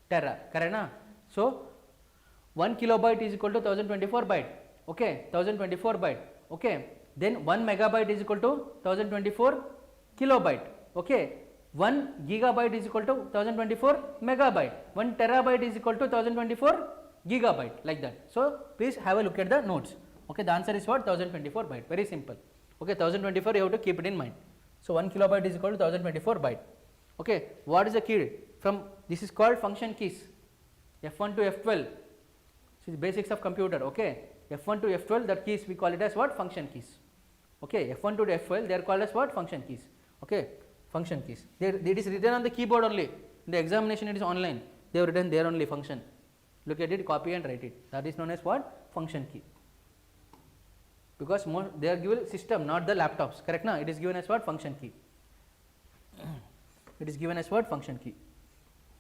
tera. Correct na? So 1 kilobyte is equal to 1024 byte, okay, 1024 byte, okay. Then 1 megabyte is equal to 1024 kilobyte, okay. 1 gigabyte is equal to 1024 megabyte, 1 terabyte is equal to 1024 gigabyte, like that. So please have a look at the notes, okay. The answer is what? 1024 byte, very simple, okay. 1024 you have to keep it in mind. So 1 kilobyte is equal to 1024 byte, okay. What is the key from this is called function keys, F1 to F12. So the basics of computer, okay. F1 to F12, that keys we call it as what? Function keys, okay. F1 to F12 they are called as what? Function keys, okay. Function keys, it is written on the keyboard only. In the examination it is online, they have written there only function. Look at it, copy and write it. That is known as what? Function key. Because more they are given system, not the laptops, correct now? It is given as what? Function key. It is given as what? Function key.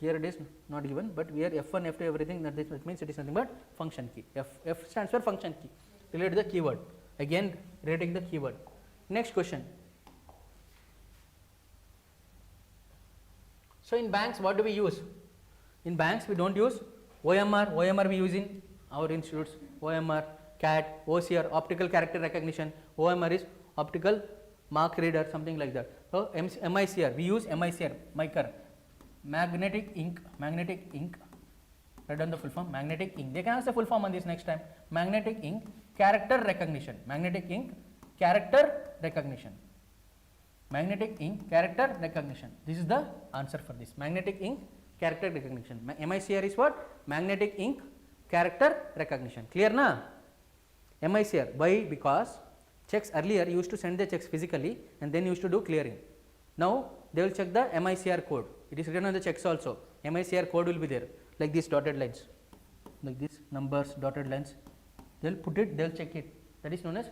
Here it is not given, but we are F1, F2, everything, that means it is nothing but function key. F stands for function key, related to the keyword. Again rating the keyword. Next question. So in banks what do we use? In banks we don't use OMR we use in our institutes, OMR, CAT, OCR, optical character recognition, OMR is optical mark reader, something like that. So MICR, we use MICR, magnetic ink, write down the full form, magnetic ink. They can ask the full form on this next time. Magnetic ink, character recognition, magnetic ink, character recognition. Magnetic ink, character recognition. This is the answer for this. Magnetic ink, character recognition. MICR is what? Magnetic ink, character recognition. Clear na? MICR. Why? Because checks earlier used to send the checks physically and then used to do clearing. Now they will check the MICR code. It is written on the checks also. MICR code will be there, like these dotted lines, like these numbers, dotted lines. They will put it, they will check it. That is known as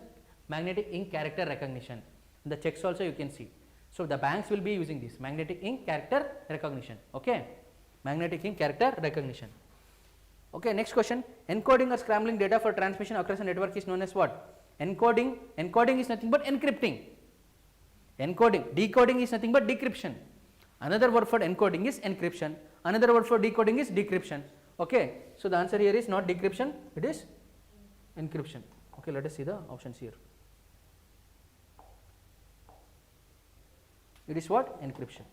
magnetic ink character recognition. In the checks also you can see. So the banks will be using this magnetic ink character recognition, okay. Magnetic ink character recognition. Okay, next question. Encoding or scrambling data for transmission across a network is known as what? Encoding. Encoding is nothing but encrypting. Encoding. Decoding is nothing but decryption. Another word for encoding is encryption. Another word for decoding is decryption. Okay. So the answer here is not decryption, it is encryption. Okay, let us see the options here. It is what? Encryption.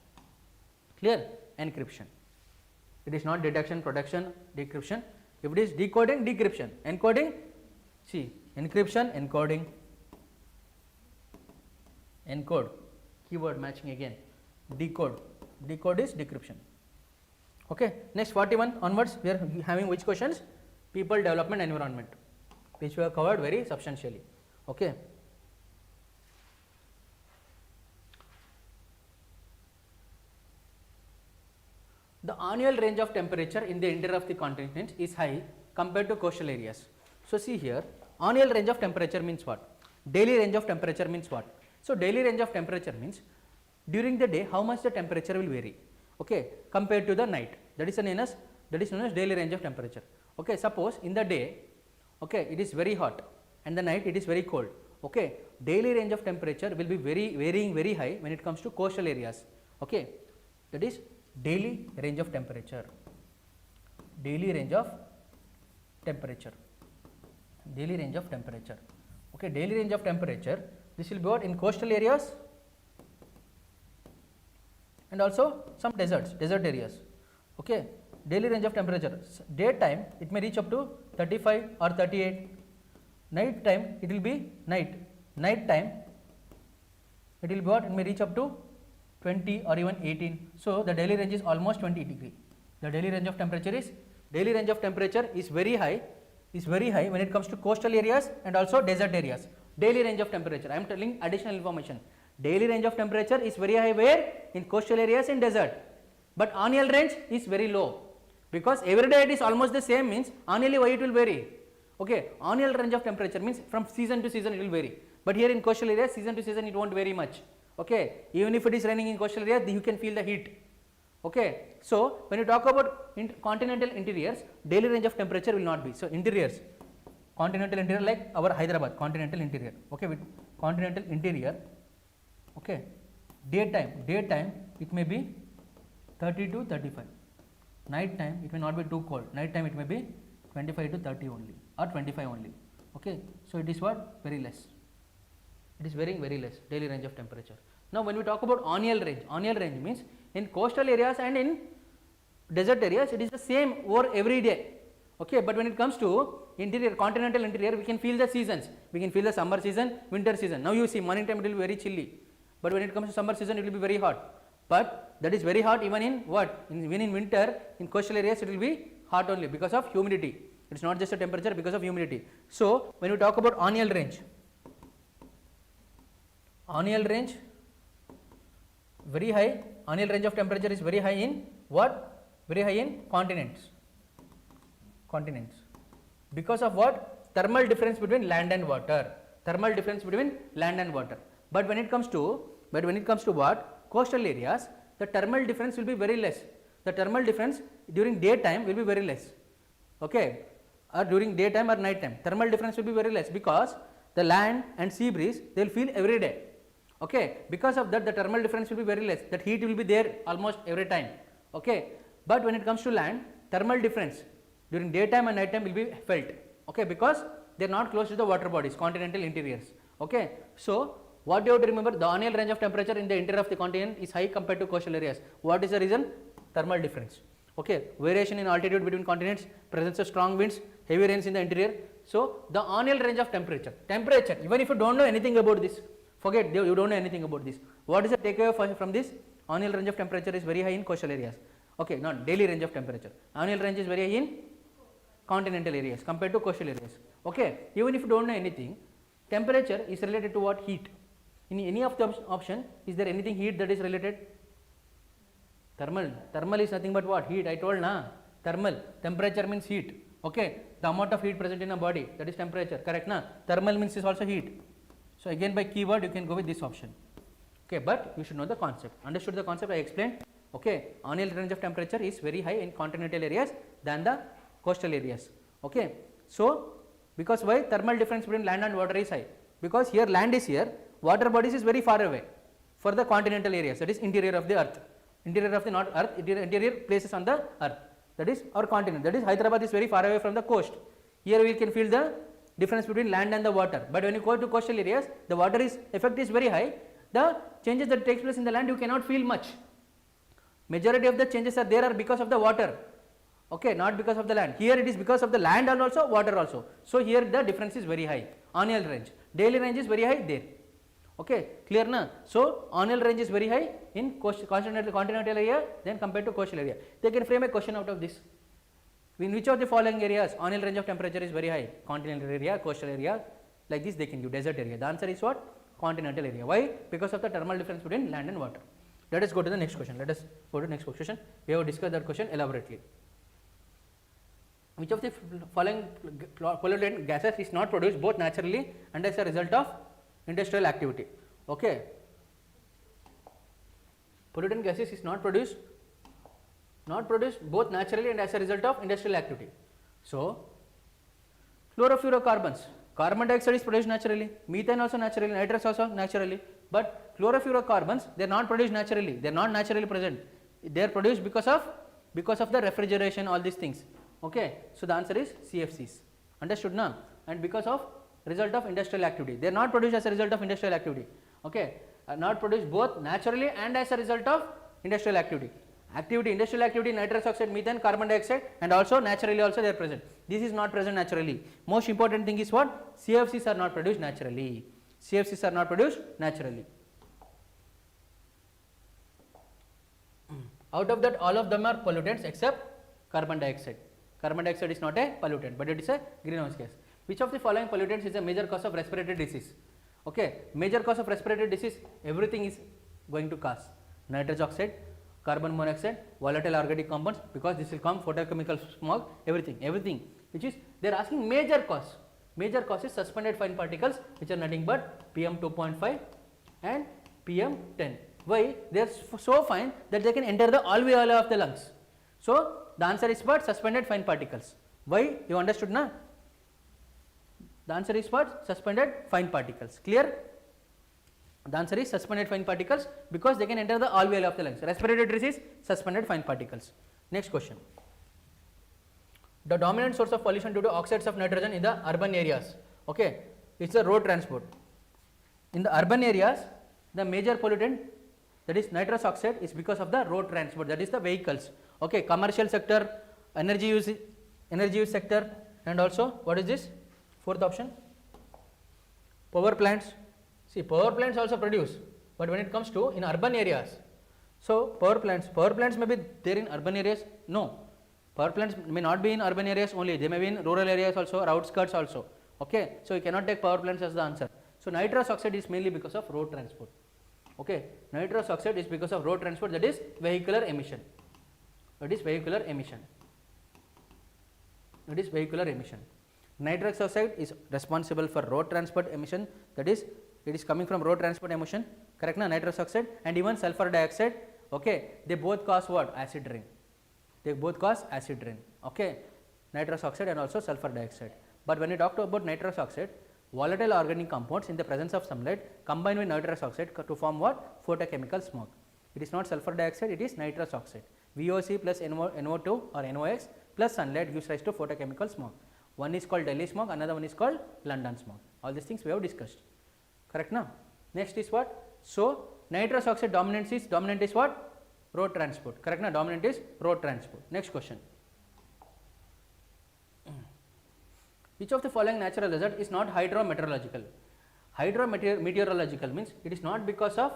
Clear? Encryption. It is not detection, protection, decryption. If it is decoding, decryption. Encoding, see, encryption, encoding, encode, keyword matching again, decode. Decode is decryption. Okay. Next 41 onwards we are having which questions? People, development, environment, which we have covered very substantially. Okay. The annual range of temperature in the interior of the continent is high compared to coastal areas. So see here, annual range of temperature means what? Daily range of temperature means what? So daily range of temperature means during the day how much the temperature will vary, okay, compared to the night. That is known as daily range of temperature. Okay, suppose in the day, okay, it is very hot and the night it is very cold. Okay, daily range of temperature will be varying very high when it comes to coastal areas. Okay, that is daily range of temperature. Daily range of temperature. Daily range of temperature. Okay, daily range of temperature. This will be what? In coastal areas and also some desert areas. Okay, daily range of temperature. Daytime it may reach up to 35 or 38. Night time it will be night time it will be what? It may reach up to 20 or even 18. So the daily range is almost 20 degree. The daily range of temperature is very high when it comes to coastal areas and also desert areas. Daily range of temperature, I am telling additional information. Daily range of temperature is very high where? In coastal areas and desert, but annual range is very low, because every day it is almost the same, means annually why it will vary. Okay, annual range of temperature means from season to season it will vary, but here in coastal areas season to season it won't vary much. Okay, even if it is raining in coastal area you can feel the heat. Okay, so when you talk about continental interiors, daily range of temperature will not be. So interiors, continental interior like our Hyderabad, continental interior. Okay, with continental interior, okay, daytime it may be 30 to 35. Night time it may not be too cold. Night time it may be 25 to 30 only or 25 only. Okay, so it is what? Very less. It is very less daily range of temperature. Now when we talk about annual range means in coastal areas and in desert areas it is the same over every day. Okay, but when it comes to interior, continental interior, we can feel the seasons. We can feel the summer season, winter season. Now you see morning time it will be very chilly, but when it comes to summer season it will be very hot. But that is very hot even in what? Even in winter, in coastal areas it will be hot only because of humidity. It is not just a temperature, because of humidity. So when we talk about annual range very high, annual range of temperature is very high in what? Very high in continents. Because of what? Thermal difference between land and water. But when it comes to what? Coastal areas, the thermal difference will be very less. The thermal difference during daytime will be very less. Okay, or during daytime or night time, thermal difference will be very less because the land and sea breeze they will feel every day. Okay, because of that the thermal difference will be very less. That heat will be there almost every time. Okay, but when it comes to land, thermal difference during daytime and night time will be felt. Okay, because they are not close to the water bodies, continental interiors. Okay, so what you have to remember, the annual range of temperature in the interior of the continent is high compared to coastal areas. What is the reason? Thermal difference. Okay, variation in altitude between continents, presence of strong winds, heavy rains in the interior. So the annual range of temperature, even if you don't know anything about this, forget, you don't know anything about this. What is the takeaway from this? Annual range of temperature is very high in coastal areas. Okay, not daily range of temperature. Annual range is very high in continental areas compared to coastal areas. Okay, even if you don't know anything, temperature is related to what? Heat. In any of the option, is there anything heat that is related? Thermal is nothing but what? Heat. I told na. Thermal. Temperature means heat. Okay, the amount of heat present in a body, that is temperature. Correct na? Thermal means is also heat. So again by keyword you can go with this option. Okay, but you should know the concept. Understood the concept I explained? Okay, annual range of temperature is very high in continental areas than the coastal areas. Okay, so because why? Thermal difference between land and water is high. Because here land is here, water bodies is very far away for the continental areas, that is interior of the earth. Interior of the not earth, interior places on the earth, that is our continent. That is Hyderabad is very far away from the coast. Here we can feel the difference between land and the water. But when you go to coastal areas, the water effect is very high. The changes that takes place in the land you cannot feel much. Majority of the changes are there are because of the water. Okay, not because of the land. Here it is because of the land and also water also. So here the difference is very high. Annual range, daily range is very high there. Okay, clear na? So annual range is very high in continental area than compared to coastal area. They can frame a question out of this. In which of the following areas annual range of temperature is very high? Continental area, coastal area, like this they can give. Desert area. The answer is what? Continental area. Why? Because of the thermal difference between land and water. Let us go to the next question. Let us go to the next question. We have discussed that question elaborately. Which of the following pollutant gases is not produced both naturally and as a result of industrial activity? Okay. Pollutant gases is not produced both naturally and as a result of industrial activity. So, chlorofluorocarbons, carbon dioxide is produced naturally, methane also naturally, nitrous also naturally, but chlorofluorocarbons they are not produced naturally, they are not naturally present, they are produced because of the refrigeration, all these things. Okay, so the answer is CFCs. Understood now? And because of result of industrial activity, they are not produced as a result of industrial activity. Okay, not produced both naturally and as a result of industrial activity. Industrial activity, nitrous oxide, methane, carbon dioxide, and also naturally also they are present. This is not present naturally. Most important thing is what? CFCs are not produced naturally. CFCs are not produced naturally. Out of that, all of them are pollutants except carbon dioxide. Carbon dioxide is not a pollutant, but it is a greenhouse gas. Which of the following pollutants is a major cause of respiratory disease? Okay, major cause of respiratory disease, everything is going to cause. Nitrous oxide, carbon monoxide, volatile organic compounds, because this will come photochemical smog, everything, which is they are asking major cause. Major cause is suspended fine particles, which are nothing but PM 2.5 and PM 10. Why? They are so fine that they can enter the alveoli of the lungs. So the answer is what? Suspended fine particles. Why? You understood na? The answer is what? Suspended fine particles. Clear? The answer is suspended fine particles because they can enter the alveoli of the lungs. Respiratory disease, suspended fine particles. Next question. The dominant source of pollution due to oxides of nitrogen in the urban areas. Okay, it's the road transport. In the urban areas, the major pollutant, that is nitrous oxide, is because of the road transport, that is the vehicles. Okay, commercial sector, energy use sector, and also what is this? Fourth option, power plants. See, power plants also produce, but when it comes to in urban areas, so power plants may be there in urban areas. No, power plants may not be in urban areas only, they may be in rural areas also or outskirts also. Okay, so you cannot take power plants as the answer. So nitrous oxide is mainly because of road transport. Okay, nitrous oxide is because of road transport, that is vehicular emission. That is vehicular emission. That is vehicular emission. Nitrous oxide is responsible for road transport emission, that is it is coming from road transport emission, correct na, nitrous oxide, and even sulfur dioxide. Okay, they both cause what? Acid rain. They both cause acid rain. Okay, nitrous oxide and also sulfur dioxide. But when we talk about nitrous oxide, volatile organic compounds in the presence of sunlight combine with nitrous oxide to form what? Photochemical smoke. It is not sulfur dioxide, it is nitrous oxide. VOC plus NO2 or NOx plus sunlight gives rise to photochemical smoke. One is called Delhi smoke, another one is called London smoke. All these things we have discussed. Correct now? Next is what? So nitrous oxide dominant is what? Road transport. Correct now? Dominant is road transport. Next question. Which of the following natural result is not hydrometeorological? Hydrometeorological means it is not because of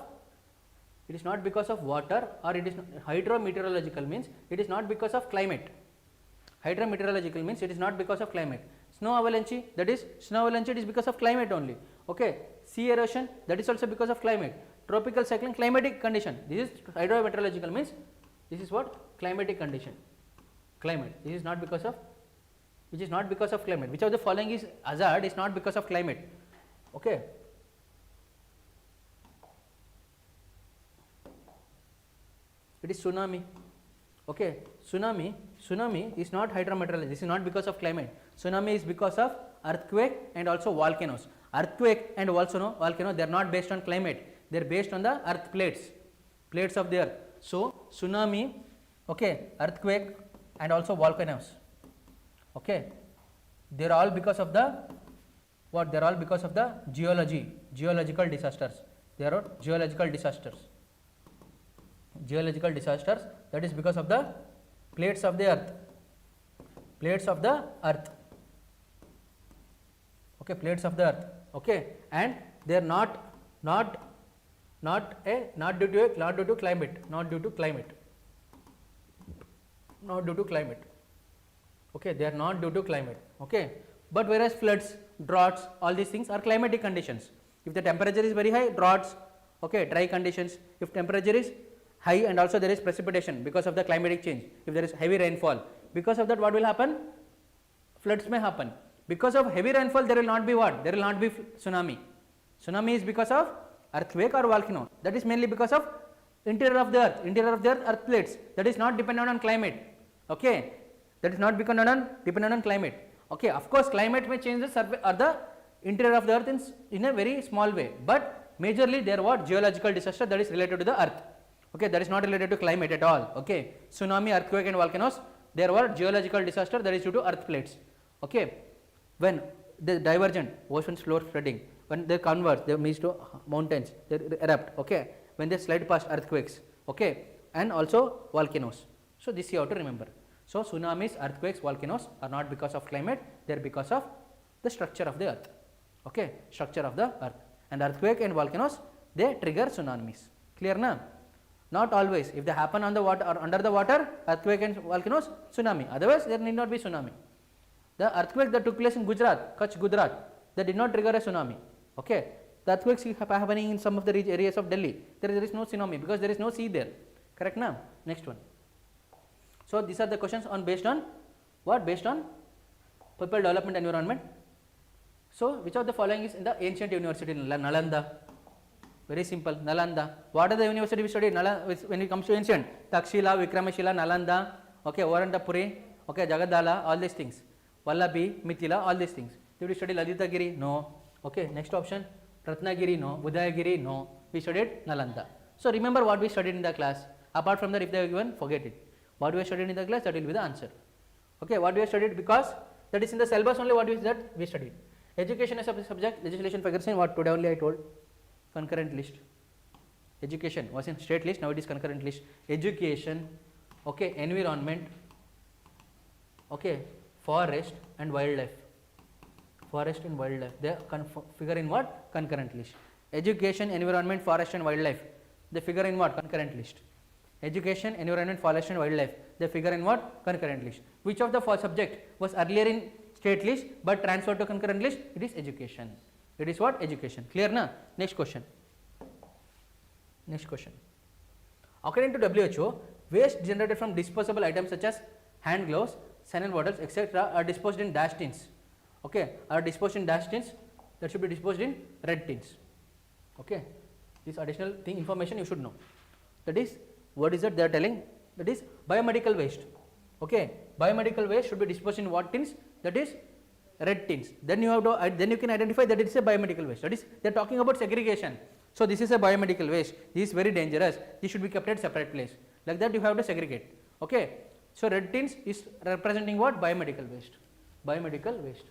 water, or it is hydrometeorological means it is not because of climate. Hydrometeorological means it is not because of climate. Snow avalanche, that is snow avalanche, it is because of climate only. Okay, sea erosion, that is also because of climate. Tropical cyclone, climatic condition. This is hydrometeorological means this is what? Climatic condition. Climate. This is not because of, which is not because of climate. Which of the following is hazard is not because of climate? Okay. It is tsunami. Okay, tsunami is not hydrometeorology. This is not because of climate. Tsunami is because of earthquake and also volcanoes. Earthquake and also volcano, they are not based on climate. They are based on the earth plates of the earth. So tsunami, okay, earthquake and also volcanoes. Okay, they are all because of the what? They are all because of the geological disasters. They are geological disasters. Geological disasters, that is because of the plates of the earth. Plates of the earth. Okay, plates of the earth. Okay, and they are not due to climate. Okay, they are not due to climate. Okay, but whereas floods, droughts, all these things are climatic conditions. If the temperature is very high, droughts. Okay, dry conditions. If temperature is high and also there is precipitation because of the climatic change, if there is heavy rainfall, because of that what will happen? Floods may happen. Because of heavy rainfall there will not be what? There will not be tsunami. Tsunami is because of earthquake or volcano. That is mainly because of interior of the earth, earth plates. That is not dependent on climate. Okay, that is not dependent on climate. Okay, of course climate may change the surface or the interior of the earth in a very small way, but majorly they are what? Geological disaster that is related to the earth. Okay, that is not related to climate at all. Okay, tsunami, earthquake and volcanoes, they are what? Geological disaster that is due to earth plates. Okay, when they divergent, ocean floor spreading, when they converge, they means to mountains, they erupt. Okay, when they slide past earthquakes. Okay, and also volcanoes. So this you have to remember. So tsunamis, earthquakes, volcanoes are not because of climate, they are because of the structure of the earth. Okay, structure of the earth. And earthquake and volcanoes, they trigger tsunamis. Clear na? Not always. If they happen on the water or under the water, earthquake and volcanoes, tsunami. Otherwise, there need not be tsunami. The earthquake that took place in Gujarat, Kutch, Gujarat, that did not trigger a tsunami. Okay, the earthquakes happening in some of the areas of Delhi, there is no tsunami because there is no sea there. Correct now? Next one. So these are the questions on based on what? Based on people development environment. So which of the following is in the ancient university? Nalanda. Very simple. Nalanda. What are the university we studied? When it comes to ancient, Takshila, Vikramashila, Nalanda, okay, Varandapuri, okay, Jagadala, all these things. Vallabhi, Mithila, all these things. Did we study Laditagiri? No. Okay, next option. Ratnagiri? No. Budayagiri? No. We studied Nalanda. So remember what we studied in the class. Apart from that, if they are given, forget it. What we studied in the class, that will be the answer. Okay, what we have studied, because that is in the syllabus only, what is that we studied. Education as a subject, legislation figures in what today only I told, concurrent list. Education was in state list, now it is concurrent list. Education, okay, environment, okay, forest and wildlife. Forest and wildlife, they figure in what? Concurrent list. Education, environment, forest and wildlife, they figure in what? Concurrent list. Education, environment, forest and wildlife, they figure in what? Concurrent list. Which of the subject was earlier in state list but transferred to concurrent list? It is education. It is what? Education. Clear na? Next question. Next question. According to WHO, waste generated from disposable items such as hand gloves, sanitary bottles, etc. are disposed in dash tins. Okay, are disposed in dash tins, that should be disposed in red tins. Okay, this additional thing information you should know. That is, what is that they are telling? That is biomedical waste. Okay, biomedical waste should be disposed in what tins? That is red tins. Then you have to, then you can identify that it is a biomedical waste. That is, they are talking about segregation. So this is a biomedical waste. This is very dangerous. This should be kept at separate place. Like that you have to segregate. Okay. So red tins is representing what? Biomedical waste. Biomedical waste.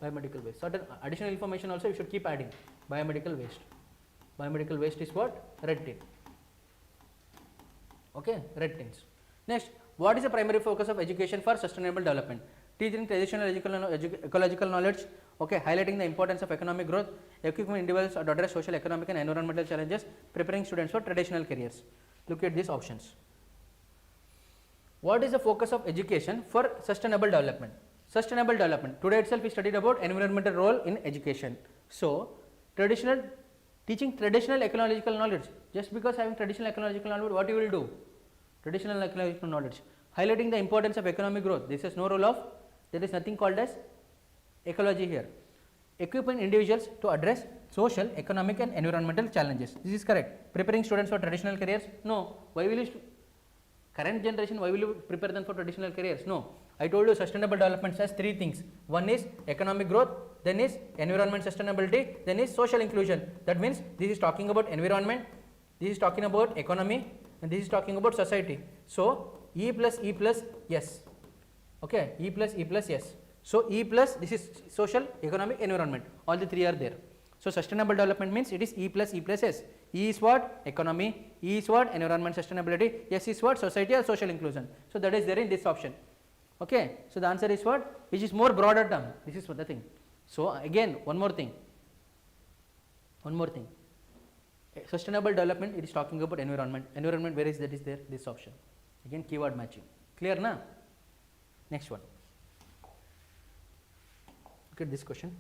Biomedical waste. Certain additional information also you should keep adding. Biomedical waste. Biomedical waste is what? Red tin. Okay, red tins. Next, what is the primary focus of education for sustainable development? Teaching traditional ecological knowledge, okay, highlighting the importance of economic growth, equipping individuals to address social, economic and environmental challenges, preparing students for traditional careers. Look at these options. What is the focus of education for sustainable development? Sustainable development. Today itself we studied about environmental role in education. So, teaching traditional ecological knowledge. Just because having traditional ecological knowledge, what you will do? Traditional ecological knowledge. Highlighting the importance of economic growth. This is no role of, there is nothing called as ecology here. Equipping individuals to address social, economic and environmental challenges. This is correct. Preparing students for traditional careers? No. Why will you, current generation, why will you prepare them for traditional careers? No. I told you sustainable development has three things. One is economic growth, then is environment sustainability, then is social inclusion. That means this is talking about environment, this is talking about economy, and this is talking about society. So, E plus yes. Okay, E plus yes. So, E plus, this is social, economic, environment. All the three are there. So, sustainable development means it is E plus S. E is what? Economy. E is what? Environment sustainability. S is what? Society or social inclusion. So, that is there in this option. Okay. So, the answer is what? Which is more broader term. This is the thing. So, again one more thing. Sustainable development, it is talking about environment. Environment, where is that is there? This option. Again keyword matching. Clear na? Next one. Look at this question.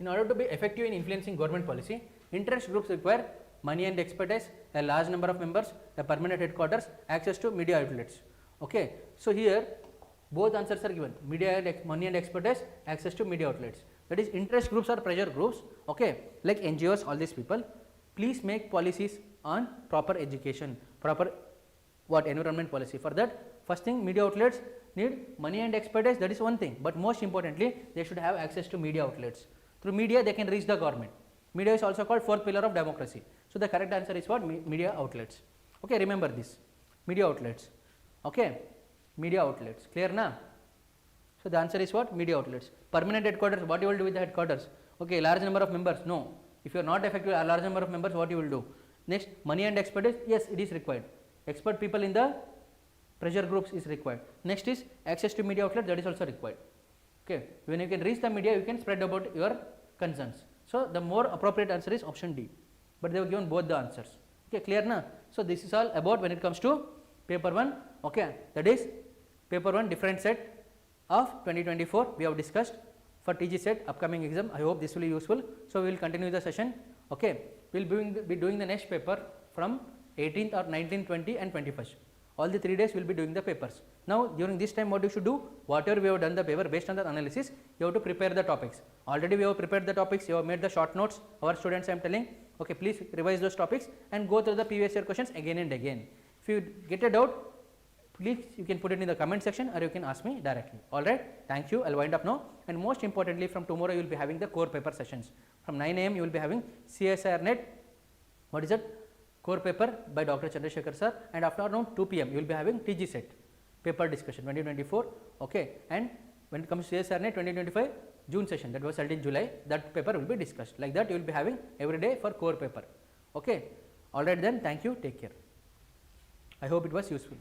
In order to be effective in influencing government policy, interest groups require money and expertise, a large number of members, a permanent headquarters, access to media outlets. Okay. So, here both answers are given, media and money and expertise, access to media outlets. That is, interest groups or pressure groups, okay, like NGOs, all these people. Please make policies on proper education, proper what? Environment policy. For that, first thing, media outlets need money and expertise, that is one thing, but most importantly they should have access to media outlets. Through media they can reach the government. Media is also called fourth pillar of democracy. So, the correct answer is what? Media outlets. Okay, remember this, media outlets. Okay, media outlets. Clear na? So, the answer is what? Media outlets. Permanent headquarters, what you will do with the headquarters? Okay, large number of members, no. If you are not effective, a large number of members, what you will do? Next, money and expertise, yes, it is required. Expert people in the pressure groups is required. Next is access to media outlet, that is also required. Okay, when you can reach the media, you can spread about your concerns. So, the more appropriate answer is option D, but they have given both the answers. Okay, clear na? So, this is all about when it comes to paper 1, okay, that is paper 1 different set of 2024 we have discussed for TG set upcoming exam. I hope this will be useful. So, we will continue the session. Okay, we will be doing the next paper from 18th or 19th, 20 and 21st. All the 3 days we will be doing the papers. Now, during this time what you should do, whatever we have done the paper, based on the analysis you have to prepare the topics. Already we have prepared the topics, you have made the short notes, our students I am telling, okay, please revise those topics and go through the previous year questions again and again. If you get a doubt, please you can put it in the comment section or you can ask me directly. Alright, thank you, I will wind up now. And most importantly, from tomorrow you will be having the core paper sessions. From 9 AM you will be having CSIR NET, what is it? core paper by Dr. Chandrasekhar sir, and after around 2 p.m. you will be having TG set paper discussion 2024. Okay, and when it comes to CSIR NET 2025 June session, that was held in July, that paper will be discussed. Like that you will be having every day for core paper. Okay, all right then, thank you, take care. I hope it was useful.